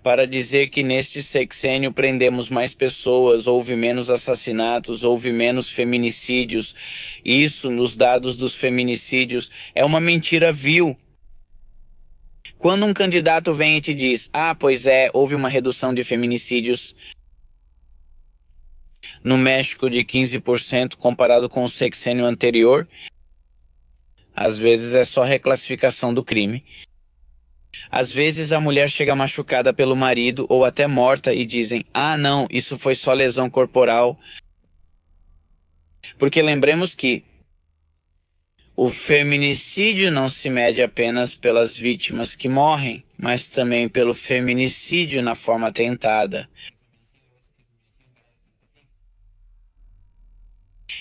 para dizer que neste sexênio prendemos mais pessoas, houve menos assassinatos, houve menos feminicídios. Isso, nos dados dos feminicídios, é uma mentira vil. Quando um candidato vem e te diz, pois é, houve uma redução de feminicídios no México de 15% comparado com o sexênio anterior, às vezes é só reclassificação do crime. Às vezes a mulher chega machucada pelo marido ou até morta e dizem, não, isso foi só lesão corporal. Porque lembremos que o feminicídio não se mede apenas pelas vítimas que morrem, mas também pelo feminicídio na forma tentada.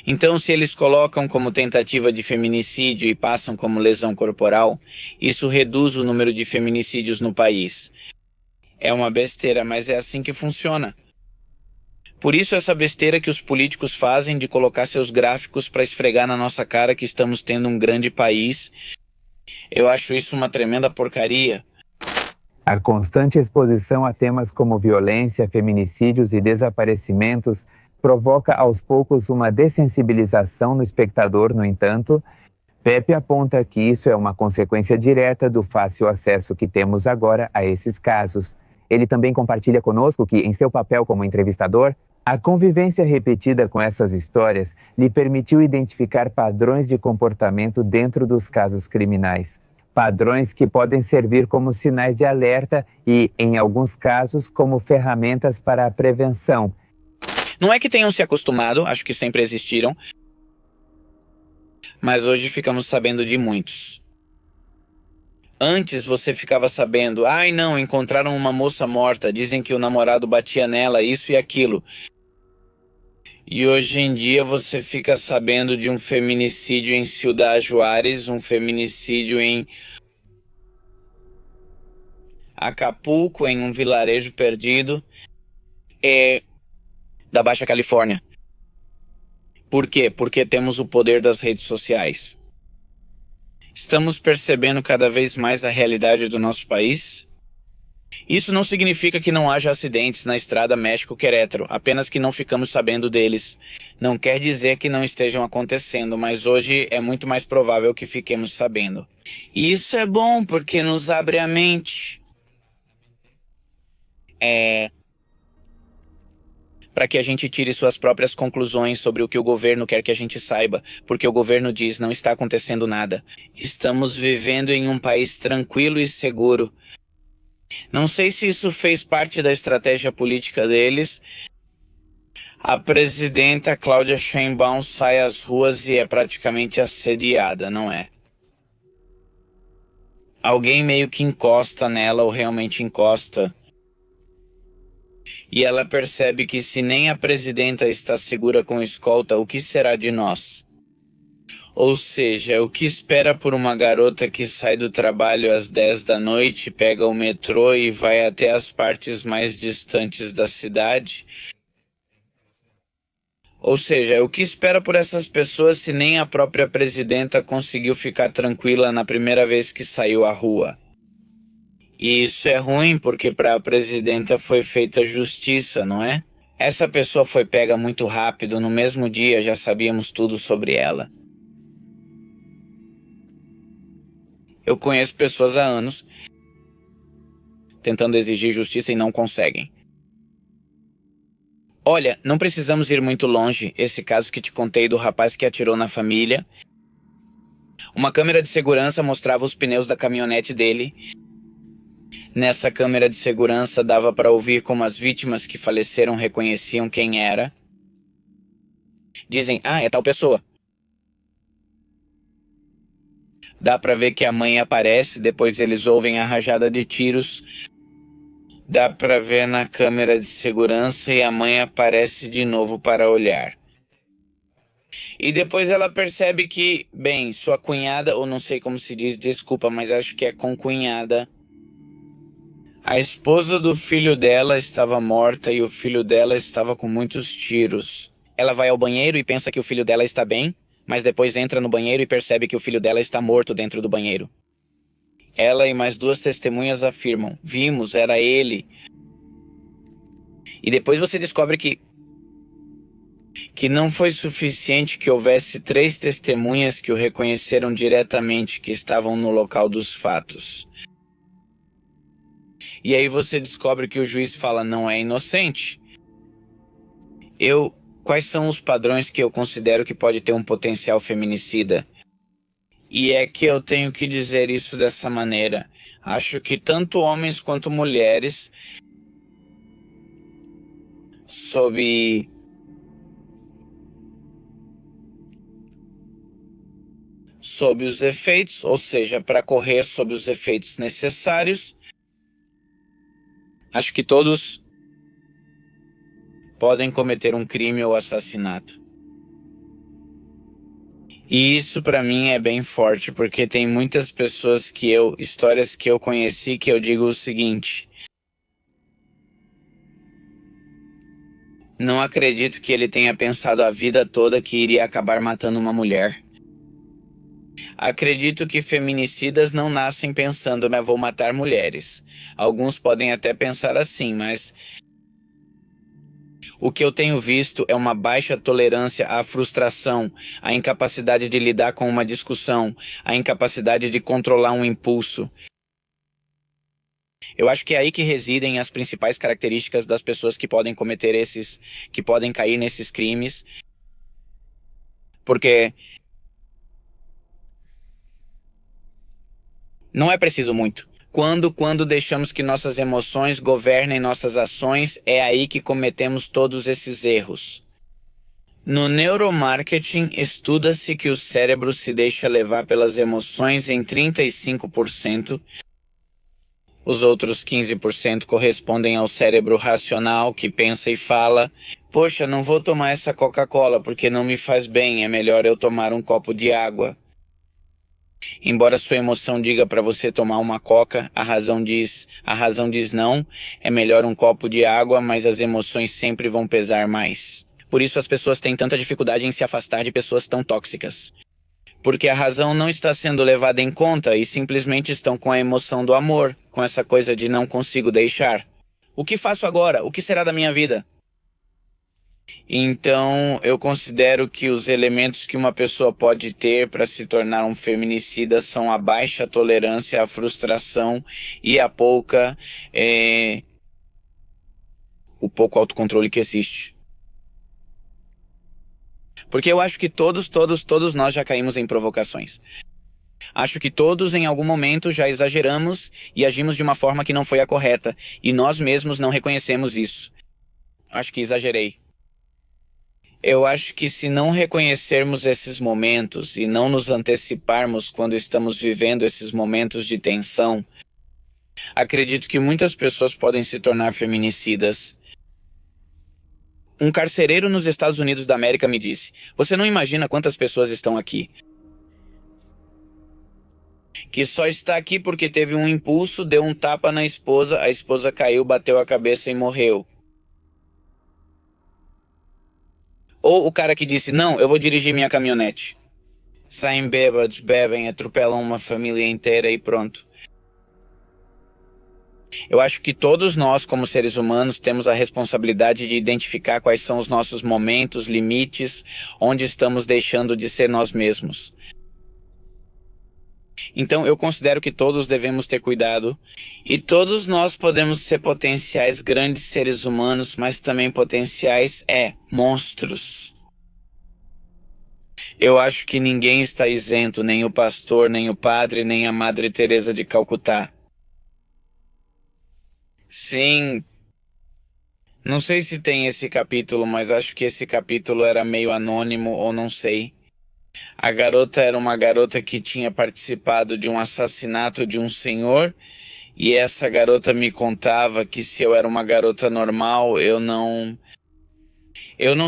Então, se eles colocam como tentativa de feminicídio e passam como lesão corporal, isso reduz o número de feminicídios no país. É uma besteira, mas é assim que funciona. Por isso essa besteira que os políticos fazem de colocar seus gráficos para esfregar na nossa cara que estamos tendo um grande país, eu acho isso uma tremenda porcaria. A constante exposição a temas como violência, feminicídios e desaparecimentos provoca aos poucos uma dessensibilização no espectador. No entanto, Pepe aponta que isso é uma consequência direta do fácil acesso que temos agora a esses casos. Ele também compartilha conosco que, em seu papel como entrevistador, a convivência repetida com essas histórias lhe permitiu identificar padrões de comportamento dentro dos casos criminais. Padrões que podem servir como sinais de alerta e, em alguns casos, como ferramentas para a prevenção. Não é que tenham se acostumado, acho que sempre existiram, mas hoje ficamos sabendo de muitos. Antes você ficava sabendo, não, encontraram uma moça morta, dizem que o namorado batia nela, isso e aquilo. E hoje em dia você fica sabendo de um feminicídio em Ciudad Juárez, um feminicídio em Acapulco, em um vilarejo perdido, da Baixa Califórnia. Por quê? Porque temos o poder das redes sociais. Estamos percebendo cada vez mais a realidade do nosso país? Isso não significa que não haja acidentes na estrada México-Querétaro, apenas que não ficamos sabendo deles. Não quer dizer que não estejam acontecendo, mas hoje é muito mais provável que fiquemos sabendo. E isso é bom porque nos abre a mente. Para que a gente tire suas próprias conclusões sobre o que o governo quer que a gente saiba, porque o governo diz não está acontecendo nada. Estamos vivendo em um país tranquilo e seguro. Não sei se isso fez parte da estratégia política deles. A presidenta Claudia Sheinbaum sai às ruas e é praticamente assediada, não é? alguém meio que encosta nela ou realmente encosta. E ela percebe que se nem a presidenta está segura com escolta, o que será de nós? Ou seja, o que espera por uma garota que sai do trabalho às 10 da noite, pega o metrô e vai até as partes mais distantes da cidade? Ou seja, o que espera por essas pessoas se nem a própria presidenta conseguiu ficar tranquila na primeira vez que saiu à rua? E isso é ruim porque para a presidenta foi feita justiça, não é? Essa pessoa foi pega muito rápido, no mesmo dia já sabíamos tudo sobre ela. Eu conheço pessoas há anos tentando exigir justiça e não conseguem. Olha, não precisamos ir muito longe. Esse caso que te contei do rapaz que atirou na família. Uma câmera de segurança mostrava os pneus da caminhonete dele. Nessa câmera de segurança dava para ouvir como as vítimas que faleceram reconheciam quem era. Dizem, é tal pessoa. Dá para ver que a mãe aparece, depois eles ouvem a rajada de tiros. Dá para ver na câmera de segurança e a mãe aparece de novo para olhar. E depois ela percebe que, bem, sua cunhada, ou não sei como se diz, desculpa, mas acho que é concunhada. A esposa do filho dela estava morta e o filho dela estava com muitos tiros. Ela vai ao banheiro e pensa que o filho dela está bem, mas depois entra no banheiro e percebe que o filho dela está morto dentro do banheiro. Ela e mais 2 testemunhas afirmam, vimos, era ele. E depois você descobre que não foi suficiente que houvesse 3 testemunhas que o reconheceram diretamente, que estavam no local dos fatos. E aí você descobre que o juiz fala, não é inocente. Quais são os padrões que eu considero que pode ter um potencial feminicida? E é que eu tenho que dizer isso dessa maneira. Acho que tanto homens quanto mulheres, sob os efeitos, ou seja, para correr sob os efeitos necessários, acho que todos podem cometer um crime ou assassinato. E isso para mim é bem forte, porque tem muitas pessoas histórias que eu conheci que eu digo o seguinte: não acredito que ele tenha pensado a vida toda que iria acabar matando uma mulher. Acredito que feminicidas não nascem pensando, mas vou matar mulheres. Alguns podem até pensar assim, mas o que eu tenho visto é uma baixa tolerância à frustração, à incapacidade de lidar com uma discussão, à incapacidade de controlar um impulso. Eu acho que é aí que residem as principais características das pessoas que podem que podem cair nesses crimes. Porque não é preciso muito. Quando deixamos que nossas emoções governem nossas ações, é aí que cometemos todos esses erros. No neuromarketing, estuda-se que o cérebro se deixa levar pelas emoções em 35%. Os outros 15% correspondem ao cérebro racional, que pensa e fala, poxa, não vou tomar essa Coca-Cola porque não me faz bem, é melhor eu tomar um copo de água. Embora sua emoção diga para você tomar uma coca, a razão diz não, é melhor um copo de água, mas as emoções sempre vão pesar mais. Por isso as pessoas têm tanta dificuldade em se afastar de pessoas tão tóxicas. Porque a razão não está sendo levada em conta e simplesmente estão com a emoção do amor, com essa coisa de não consigo deixar. O que faço agora? O que será da minha vida? Então, eu considero que os elementos que uma pessoa pode ter para se tornar um feminicida são a baixa tolerância à frustração e o pouco autocontrole que existe. Porque eu acho que todos nós já caímos em provocações. Acho que todos em algum momento já exageramos e agimos de uma forma que não foi a correta, e nós mesmos não reconhecemos isso. Acho que exagerei. Eu acho que se não reconhecermos esses momentos e não nos anteciparmos quando estamos vivendo esses momentos de tensão, acredito que muitas pessoas podem se tornar feminicidas. Um carcereiro nos Estados Unidos da América me disse: "Você não imagina quantas pessoas estão aqui, que só está aqui porque teve um impulso, deu um tapa na esposa, a esposa caiu, bateu a cabeça e morreu." Ou o cara que disse: "Não, eu vou dirigir minha caminhonete." Saem bêbados, bebem, atropelam uma família inteira e pronto. Eu acho que todos nós, como seres humanos, temos a responsabilidade de identificar quais são os nossos momentos, limites, onde estamos deixando de ser nós mesmos. Então eu considero que todos devemos ter cuidado, e todos nós podemos ser potenciais grandes seres humanos, mas também potenciais monstros. Eu acho que ninguém está isento, nem o pastor, nem o padre, nem a Madre Teresa de Calcutá. Sim, não sei se tem esse capítulo, mas acho que esse capítulo era meio anônimo ou não sei. A garota era uma garota que tinha participado de um assassinato de um senhor, e essa garota me contava que se eu era uma garota normal, eu não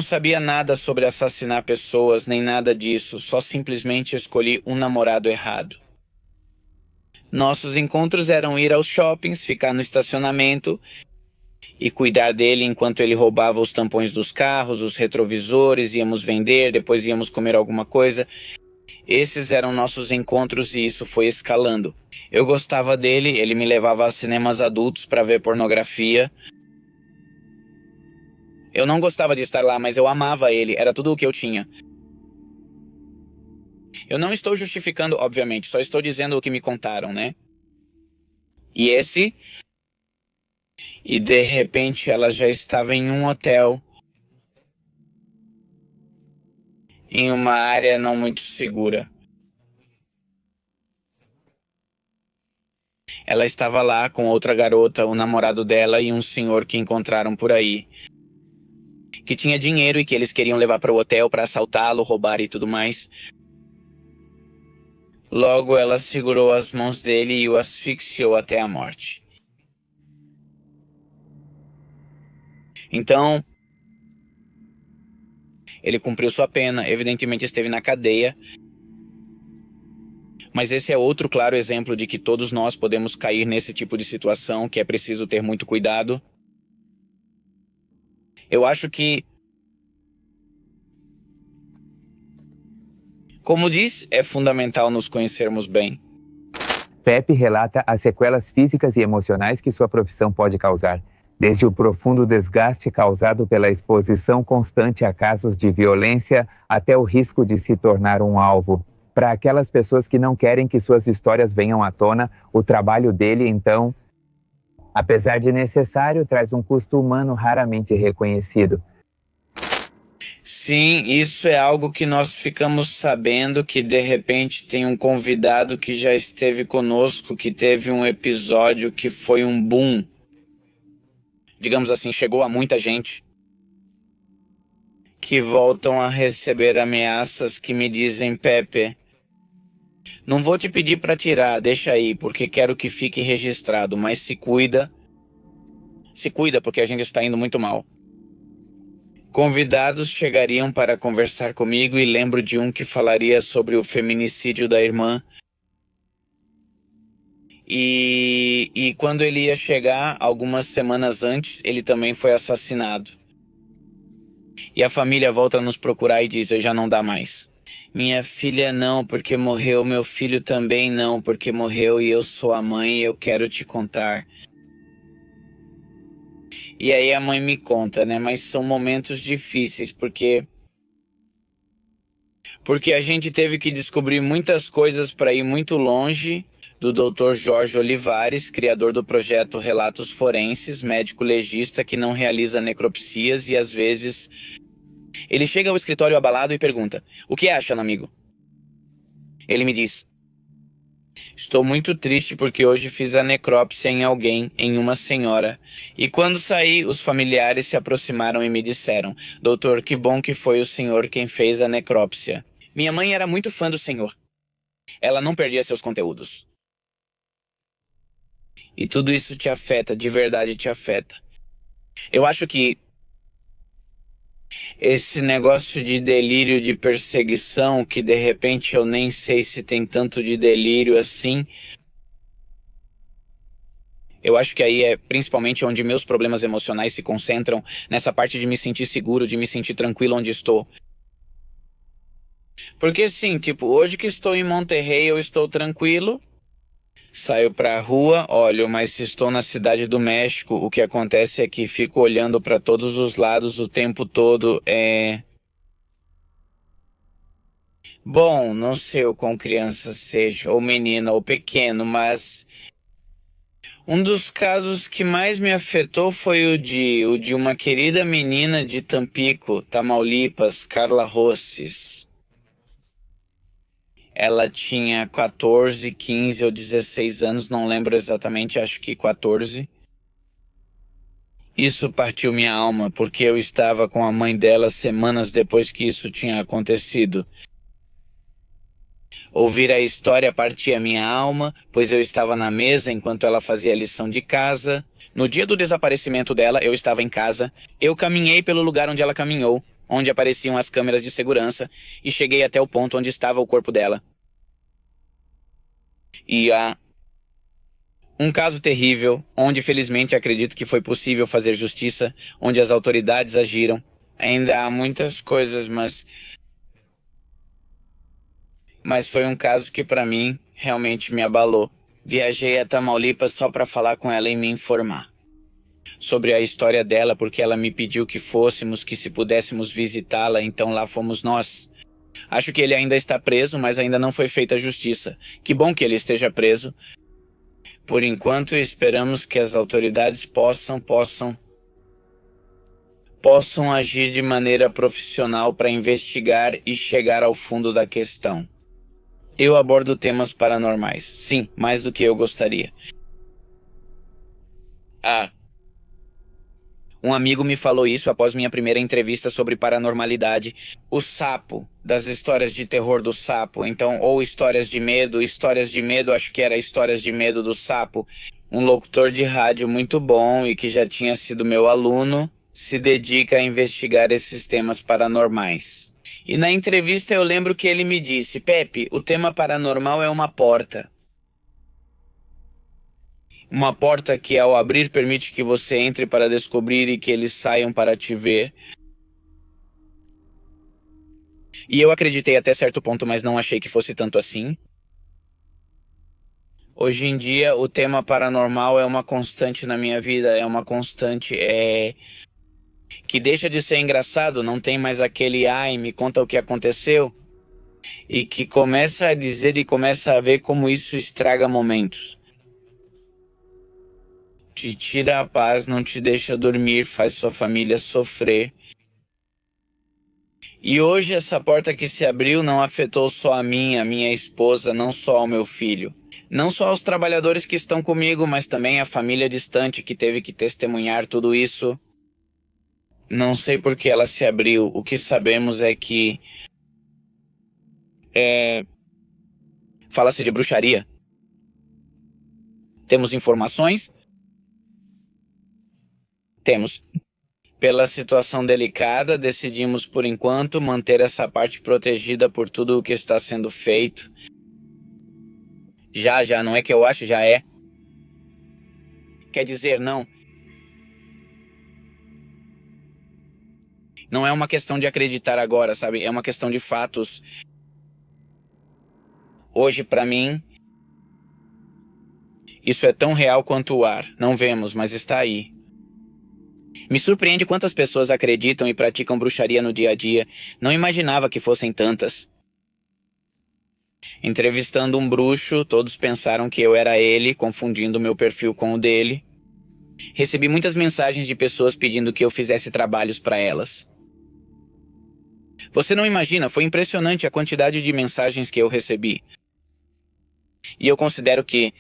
sabia nada sobre assassinar pessoas, nem nada disso, só simplesmente escolhi um namorado errado. Nossos encontros eram ir aos shoppings, ficar no estacionamento e cuidar dele enquanto ele roubava os tampões dos carros, os retrovisores, íamos vender, depois íamos comer alguma coisa. Esses eram nossos encontros e isso foi escalando. Eu gostava dele, ele me levava a cinemas adultos para ver pornografia. Eu não gostava de estar lá, mas eu amava ele, era tudo o que eu tinha. Eu não estou justificando, obviamente, só estou dizendo o que me contaram, né? E de repente ela já estava em um hotel, em uma área não muito segura. Ela estava lá com outra garota, o namorado dela e um senhor que encontraram por aí, que tinha dinheiro e que eles queriam levar para o hotel para assaltá-lo, roubar e tudo mais. Logo ela segurou as mãos dele e o asfixiou até a morte. Então, ele cumpriu sua pena, evidentemente esteve na cadeia. Mas esse é outro claro exemplo de que todos nós podemos cair nesse tipo de situação, que é preciso ter muito cuidado. Eu acho que, como diz, é fundamental nos conhecermos bem. Pepe relata as sequelas físicas e emocionais que sua profissão pode causar, desde o profundo desgaste causado pela exposição constante a casos de violência até o risco de se tornar um alvo. Para aquelas pessoas que não querem que suas histórias venham à tona, o trabalho dele, então, apesar de necessário, traz um custo humano raramente reconhecido. Sim, isso é algo que nós ficamos sabendo, que de repente tem um convidado que já esteve conosco, que teve um episódio que foi um boom. Digamos assim, chegou a muita gente, que voltam a receber ameaças que me dizem: "Pepe, não vou te pedir para tirar, deixa aí, porque quero que fique registrado, mas se cuida porque a gente está indo muito mal." Convidados chegariam para conversar comigo e lembro de um que falaria sobre o feminicídio da irmã. E quando ele ia chegar, algumas semanas antes, ele também foi assassinado. E a família volta a nos procurar e diz: "Eu já não dá mais. Minha filha não, porque morreu. Meu filho também não, porque morreu. E eu sou a mãe e eu quero te contar." E aí a mãe me conta, né? Mas são momentos difíceis, porque a gente teve que descobrir muitas coisas para ir muito longe do Dr. Jorge Olivares, criador do projeto Relatos Forenses, médico legista que não realiza necropsias e às vezes ele chega ao escritório abalado e pergunta: "O que acha, amigo?" Ele me diz: Estou muito triste porque hoje fiz a necrópsia em alguém, em uma senhora. E quando saí, os familiares se aproximaram e me disseram: Doutor, que bom que foi o senhor quem fez a necrópsia. Minha mãe era muito fã do senhor. Ela não perdia seus conteúdos. E tudo isso te afeta, de verdade te afeta. Eu acho que esse negócio de delírio de perseguição, que de repente eu nem sei se tem tanto de delírio assim, eu acho que aí é principalmente onde meus problemas emocionais se concentram, nessa parte de me sentir seguro, de me sentir tranquilo onde estou. Porque sim, tipo, hoje que estou em Monterrey eu estou tranquilo, saio pra rua, olho, mas se estou na cidade do México, o que acontece é que fico olhando para todos os lados o tempo todo. Bom, não sei o quão criança seja, ou menina, ou pequeno, mas um dos casos que mais me afetou foi o de uma querida menina de Tampico, Tamaulipas, Carla Rosses. Ela tinha 14, 15 ou 16 anos, não lembro exatamente, acho que 14. Isso partiu minha alma, porque eu estava com a mãe dela semanas depois que isso tinha acontecido. Ouvir a história partia minha alma, pois eu estava na mesa enquanto ela fazia a lição de casa. No dia do desaparecimento dela, eu estava em casa. Eu caminhei pelo lugar onde ela caminhou, onde apareciam as câmeras de segurança, e cheguei até o ponto onde estava o corpo dela. E há um caso terrível, onde felizmente acredito que foi possível fazer justiça, onde as autoridades agiram. Ainda há muitas coisas, mas foi um caso que para mim realmente me abalou. Viajei a Tamaulipas só para falar com ela e me informar sobre a história dela, porque ela me pediu que fôssemos, que se pudéssemos visitá-la, então lá fomos nós. Acho que ele ainda está preso, mas ainda não foi feita a justiça. Que bom que ele esteja preso. Por enquanto, esperamos que as autoridades possam agir de maneira profissional para investigar e chegar ao fundo da questão. Eu abordo temas paranormais, sim, mais do que eu gostaria. Um amigo me falou isso após minha primeira entrevista sobre paranormalidade. O sapo, das histórias de terror do sapo. Então, ou histórias de medo, acho que era histórias de medo do sapo. Um locutor de rádio muito bom e que já tinha sido meu aluno, se dedica a investigar esses temas paranormais. E na entrevista eu lembro que ele me disse: Pepe, o tema paranormal é uma porta. Uma porta que, ao abrir, permite que você entre para descobrir e que eles saiam para te ver. E eu acreditei até certo ponto, mas não achei que fosse tanto assim. Hoje em dia, o tema paranormal é uma constante na minha vida, é uma constante que deixa de ser engraçado, não tem mais aquele ai, me conta o que aconteceu, e que começa a dizer e começa a ver como isso estraga momentos. Te tira a paz, não te deixa dormir, faz sua família sofrer. E hoje essa porta que se abriu não afetou só a minha esposa, não só ao meu filho. Não só aos trabalhadores que estão comigo, mas também a família distante que teve que testemunhar tudo isso. Não sei por que ela se abriu. O que sabemos é que fala-se de bruxaria. Temos informações? Temos. Pela situação delicada, decidimos por enquanto manter essa parte protegida por tudo o que está sendo feito. Já, não é que eu acho, já é. Quer dizer, não. Não é uma questão de acreditar agora, sabe? É uma questão de fatos. Hoje, pra mim, isso é tão real quanto o ar. Não vemos, mas está aí. Me surpreende quantas pessoas acreditam e praticam bruxaria no dia a dia. Não imaginava que fossem tantas. Entrevistando um bruxo, todos pensaram que eu era ele, confundindo meu perfil com o dele. Recebi muitas mensagens de pessoas pedindo que eu fizesse trabalhos para elas. Você não imagina, foi impressionante a quantidade de mensagens que eu recebi. E eu considero que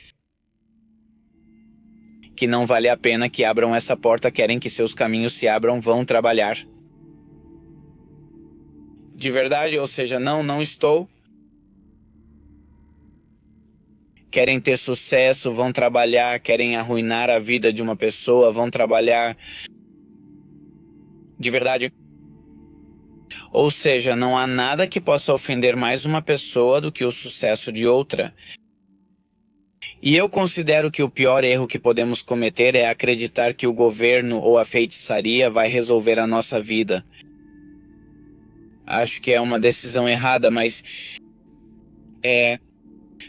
não vale a pena que abram essa porta, querem que seus caminhos se abram, vão trabalhar. De verdade, ou seja, não estou. Querem ter sucesso, vão trabalhar, querem arruinar a vida de uma pessoa, vão trabalhar. De verdade. Ou seja, não há nada que possa ofender mais uma pessoa do que o sucesso de outra. E eu considero que o pior erro que podemos cometer é acreditar que o governo ou a feitiçaria vai resolver a nossa vida. Acho que é uma decisão errada, mas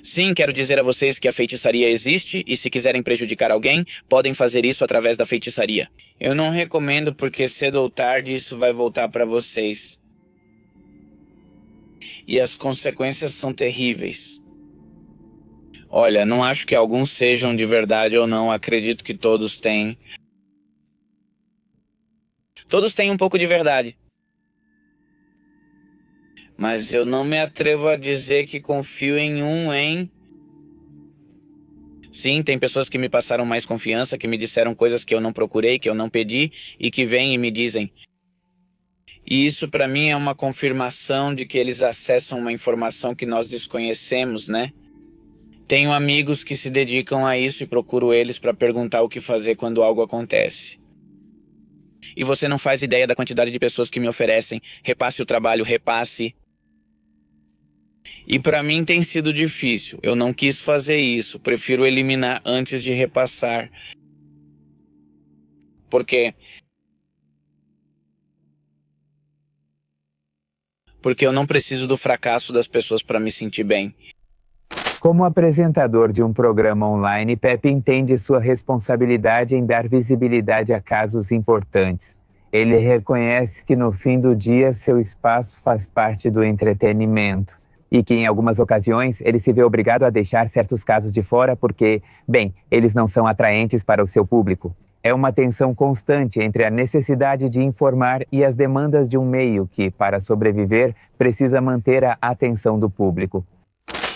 sim, quero dizer a vocês que a feitiçaria existe e se quiserem prejudicar alguém, podem fazer isso através da feitiçaria. Eu não recomendo porque cedo ou tarde isso vai voltar para vocês. E as consequências são terríveis. Olha, não acho que alguns sejam de verdade ou não, acredito que todos têm. Todos têm um pouco de verdade. Mas eu não me atrevo a dizer que confio em um, hein? Sim, tem pessoas que me passaram mais confiança, que me disseram coisas que eu não procurei, que eu não pedi e que vêm e me dizem. E isso para mim é uma confirmação de que eles acessam uma informação que nós desconhecemos, né? Tenho amigos que se dedicam a isso e procuro eles para perguntar o que fazer quando algo acontece. E você não faz ideia da quantidade de pessoas que me oferecem, repasse o trabalho, repasse. E para mim tem sido difícil. Eu não quis fazer isso, prefiro eliminar antes de repassar. Porque eu não preciso do fracasso das pessoas para me sentir bem. Como apresentador de um programa online, Pepe entende sua responsabilidade em dar visibilidade a casos importantes. Ele reconhece que no fim do dia seu espaço faz parte do entretenimento e que em algumas ocasiões ele se vê obrigado a deixar certos casos de fora porque, bem, eles não são atraentes para o seu público. É uma tensão constante entre a necessidade de informar e as demandas de um meio que, para sobreviver, precisa manter a atenção do público.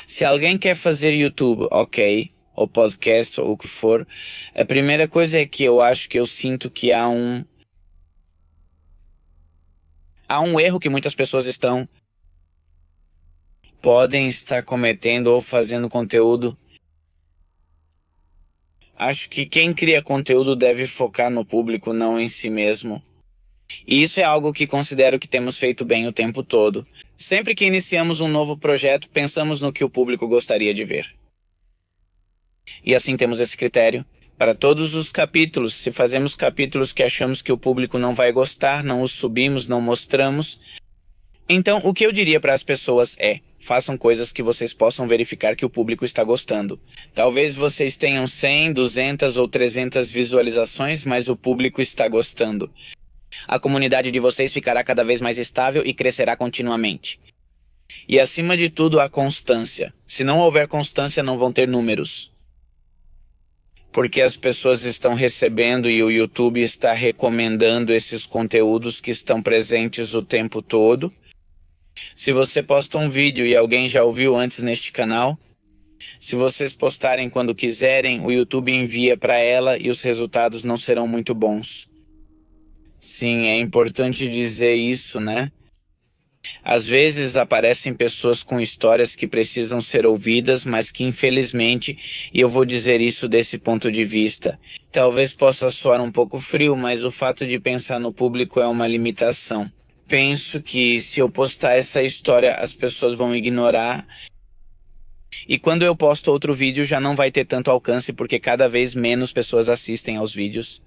Se alguém quer fazer YouTube, ok, ou podcast, ou o que for, a primeira coisa é que eu sinto que há um erro que muitas pessoas podem estar cometendo ou fazendo conteúdo. Acho que quem cria conteúdo deve focar no público, não em si mesmo. E isso é algo que considero que temos feito bem o tempo todo. Sempre que iniciamos um novo projeto, pensamos no que o público gostaria de ver. E assim temos esse critério para todos os capítulos. Se fazemos capítulos que achamos que o público não vai gostar, não os subimos, não mostramos. Então, o que eu diria para as pessoas é: façam coisas que vocês possam verificar que o público está gostando. Talvez vocês tenham 100, 200 ou 300 visualizações, mas o público está gostando. A comunidade de vocês ficará cada vez mais estável e crescerá continuamente. E acima de tudo, a constância. Se não houver constância, não vão ter números. Porque as pessoas estão recebendo e o YouTube está recomendando esses conteúdos que estão presentes o tempo todo. Se você posta um vídeo e alguém já ouviu antes neste canal, se vocês postarem quando quiserem, o YouTube envia para ela e os resultados não serão muito bons. Sim, é importante dizer isso, né? Às vezes aparecem pessoas com histórias que precisam ser ouvidas, mas que infelizmente, e eu vou dizer isso desse ponto de vista, talvez possa soar um pouco frio, mas o fato de pensar no público é uma limitação. Penso que se eu postar essa história, as pessoas vão ignorar. E quando eu posto outro vídeo, já não vai ter tanto alcance, porque cada vez menos pessoas assistem aos vídeos.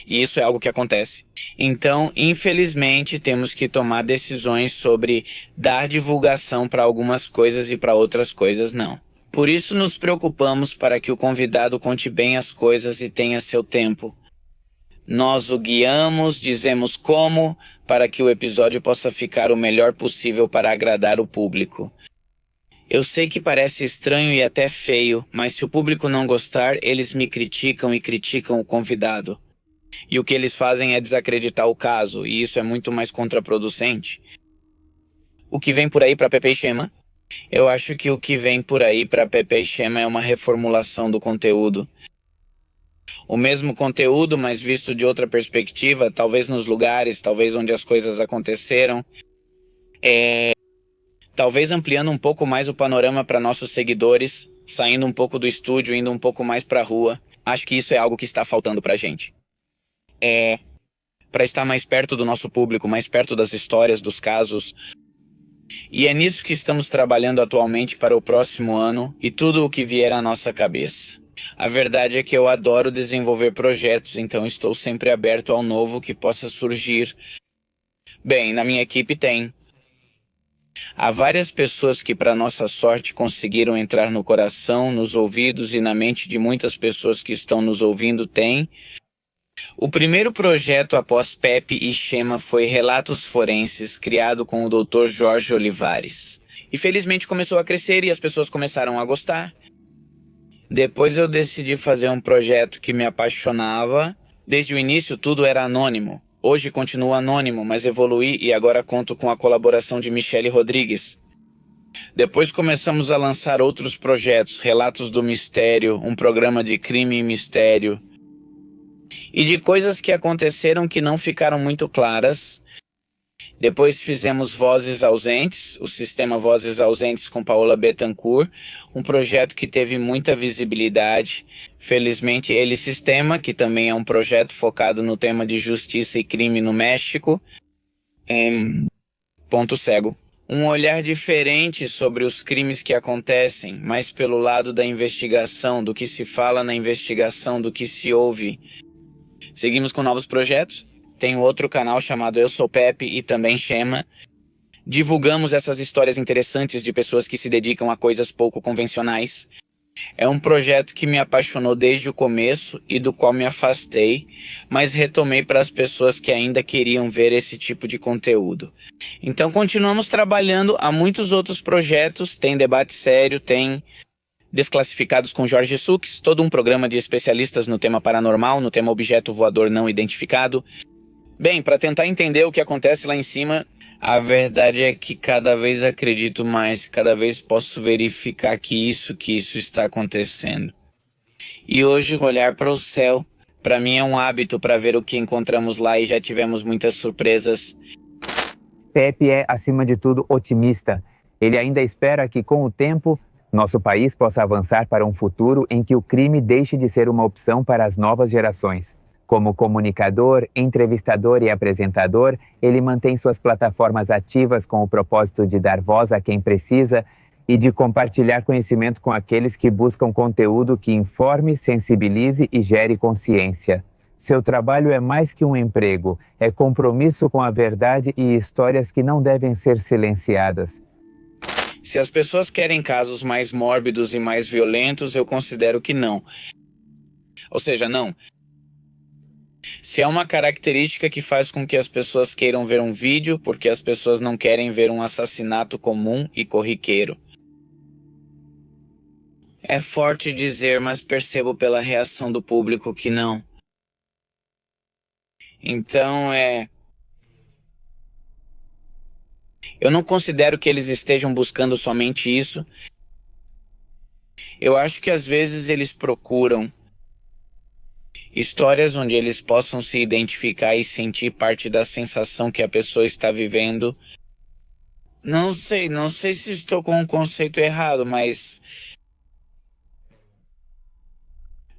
E isso é algo que acontece. Então, infelizmente, temos que tomar decisões sobre dar divulgação para algumas coisas e para outras coisas não. Por isso nos preocupamos para que o convidado conte bem as coisas e tenha seu tempo. Nós o guiamos, dizemos como, para que o episódio possa ficar o melhor possível para agradar o público. Eu sei que parece estranho e até feio, mas se o público não gostar, eles me criticam e criticam o convidado. E o que eles fazem é desacreditar o caso, e isso é muito mais contraproducente. O que vem por aí para Pepe e Chema Eu acho que o que vem por aí para Pepe e Chema é uma reformulação do conteúdo. O mesmo conteúdo, mas visto de outra perspectiva, talvez nos lugares, talvez onde as coisas aconteceram, talvez ampliando um pouco mais o panorama para nossos seguidores, saindo um pouco do estúdio, indo um pouco mais para a rua. Acho que isso é algo que está faltando para a gente. Para estar mais perto do nosso público, mais perto das histórias, dos casos. E é nisso que estamos trabalhando atualmente para o próximo ano e tudo o que vier à nossa cabeça. A verdade é que eu adoro desenvolver projetos, então estou sempre aberto ao novo que possa surgir. Bem, na minha equipe tem. Há várias pessoas que, para nossa sorte, conseguiram entrar no coração, nos ouvidos e na mente de muitas pessoas que estão nos ouvindo tem. O primeiro projeto após Pepe e Chema foi Relatos Forenses, criado com o Dr. Jorge Olivares. E felizmente começou a crescer e as pessoas começaram a gostar. Depois eu decidi fazer um projeto que me apaixonava. Desde o início tudo era anônimo. Hoje continuo anônimo, mas evoluí e agora conto com a colaboração de Michele Rodrigues. Depois começamos a lançar outros projetos, Relatos do Mistério, um programa de crime e mistério. E de coisas que aconteceram que não ficaram muito claras. Depois fizemos Vozes Ausentes, o sistema Vozes Ausentes com Paola Bettencourt, um projeto que teve muita visibilidade. Felizmente, ele Sistema, que também é um projeto focado no tema de justiça e crime no México. Ponto Cego. Um olhar diferente sobre os crimes que acontecem, mais pelo lado da investigação, do que se fala na investigação, do que se ouve. Seguimos com novos projetos. Tem outro canal chamado Eu Sou Pepe e também Chema. Divulgamos essas histórias interessantes de pessoas que se dedicam a coisas pouco convencionais. É um projeto que me apaixonou desde o começo e do qual me afastei, mas retomei para as pessoas que ainda queriam ver esse tipo de conteúdo. Então continuamos trabalhando a muitos outros projetos, tem Debate Sério, tem Desclassificados com Jorge Sux, todo um programa de especialistas no tema paranormal, no tema objeto voador não identificado. Bem, para tentar entender o que acontece lá em cima, a verdade é que cada vez acredito mais, cada vez posso verificar que isso está acontecendo. E hoje olhar para o céu, para mim é um hábito para ver o que encontramos lá e já tivemos muitas surpresas. Pepe é, acima de tudo, otimista. Ele ainda espera que, com o tempo, nosso país possa avançar para um futuro em que o crime deixe de ser uma opção para as novas gerações. Como comunicador, entrevistador e apresentador, ele mantém suas plataformas ativas com o propósito de dar voz a quem precisa e de compartilhar conhecimento com aqueles que buscam conteúdo que informe, sensibilize e gere consciência. Seu trabalho é mais que um emprego, é compromisso com a verdade e histórias que não devem ser silenciadas. Se as pessoas querem casos mais mórbidos e mais violentos, eu considero que não. Ou seja, não. Se é uma característica que faz com que as pessoas queiram ver um vídeo, porque as pessoas não querem ver um assassinato comum e corriqueiro. É forte dizer, mas percebo pela reação do público que não. Então eu não considero que eles estejam buscando somente isso. Eu acho que às vezes eles procuram histórias onde eles possam se identificar e sentir parte da sensação que a pessoa está vivendo. Não sei se estou com um conceito errado, mas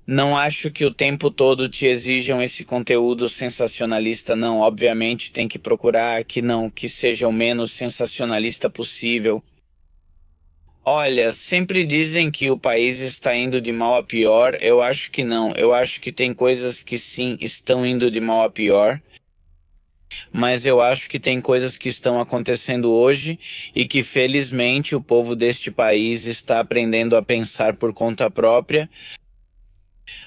não acho que o tempo todo te exijam esse conteúdo sensacionalista, não. Obviamente tem que procurar que seja o menos sensacionalista possível. Olha, sempre dizem que o país está indo de mal a pior. Eu acho que não. Eu acho que tem coisas que sim estão indo de mal a pior. Mas eu acho que tem coisas que estão acontecendo hoje e que felizmente o povo deste país está aprendendo a pensar por conta própria,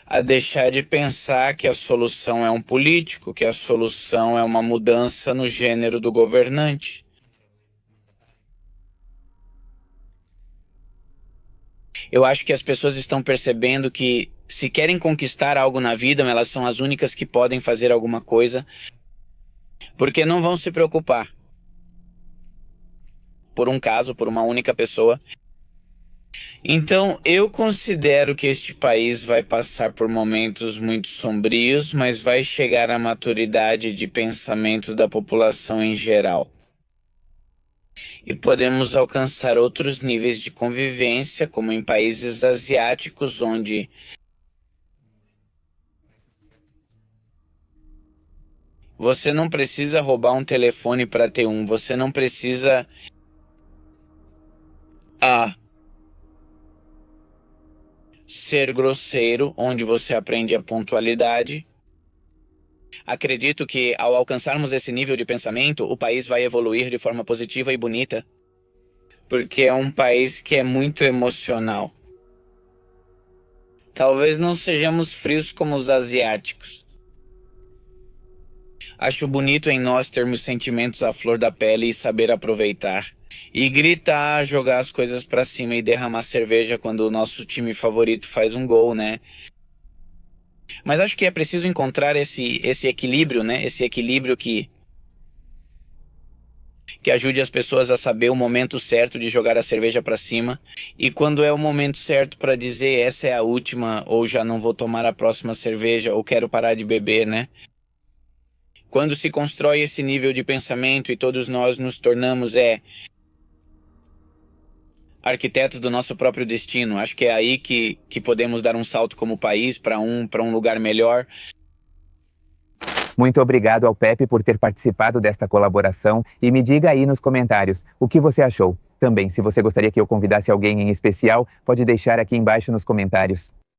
a deixar de pensar que a solução é um político, que a solução é uma mudança no gênero do governante. Eu acho que as pessoas estão percebendo que se querem conquistar algo na vida, elas são as únicas que podem fazer alguma coisa, porque não vão se preocupar. por um caso, por uma única pessoa. Então, eu considero que este país vai passar por momentos muito sombrios, mas vai chegar à maturidade de pensamento da população em geral. E podemos alcançar outros níveis de convivência, como em países asiáticos, onde você não precisa roubar um telefone para ter um, você não precisa ser grosseiro, onde você aprende a pontualidade. Acredito que ao alcançarmos esse nível de pensamento, o país vai evoluir de forma positiva e bonita, porque é um país que é muito emocional. Talvez não sejamos frios como os asiáticos. Acho bonito em nós termos sentimentos à flor da pele e saber aproveitar. E gritar, jogar as coisas pra cima e derramar cerveja quando o nosso time favorito faz um gol, né? Mas acho que é preciso encontrar esse equilíbrio, né? Esse equilíbrio que ajude as pessoas a saber o momento certo de jogar a cerveja pra cima e quando é o momento certo para dizer essa é a última, ou já não vou tomar a próxima cerveja, ou quero parar de beber, né? Quando se constrói esse nível de pensamento e todos nós nos tornamos arquitetos do nosso próprio destino, acho que é aí que podemos dar um salto como país para um lugar melhor. Muito obrigado ao Pepe por ter participado desta colaboração e me diga aí nos comentários o que você achou. Também, se você gostaria que eu convidasse alguém em especial, pode deixar aqui embaixo nos comentários.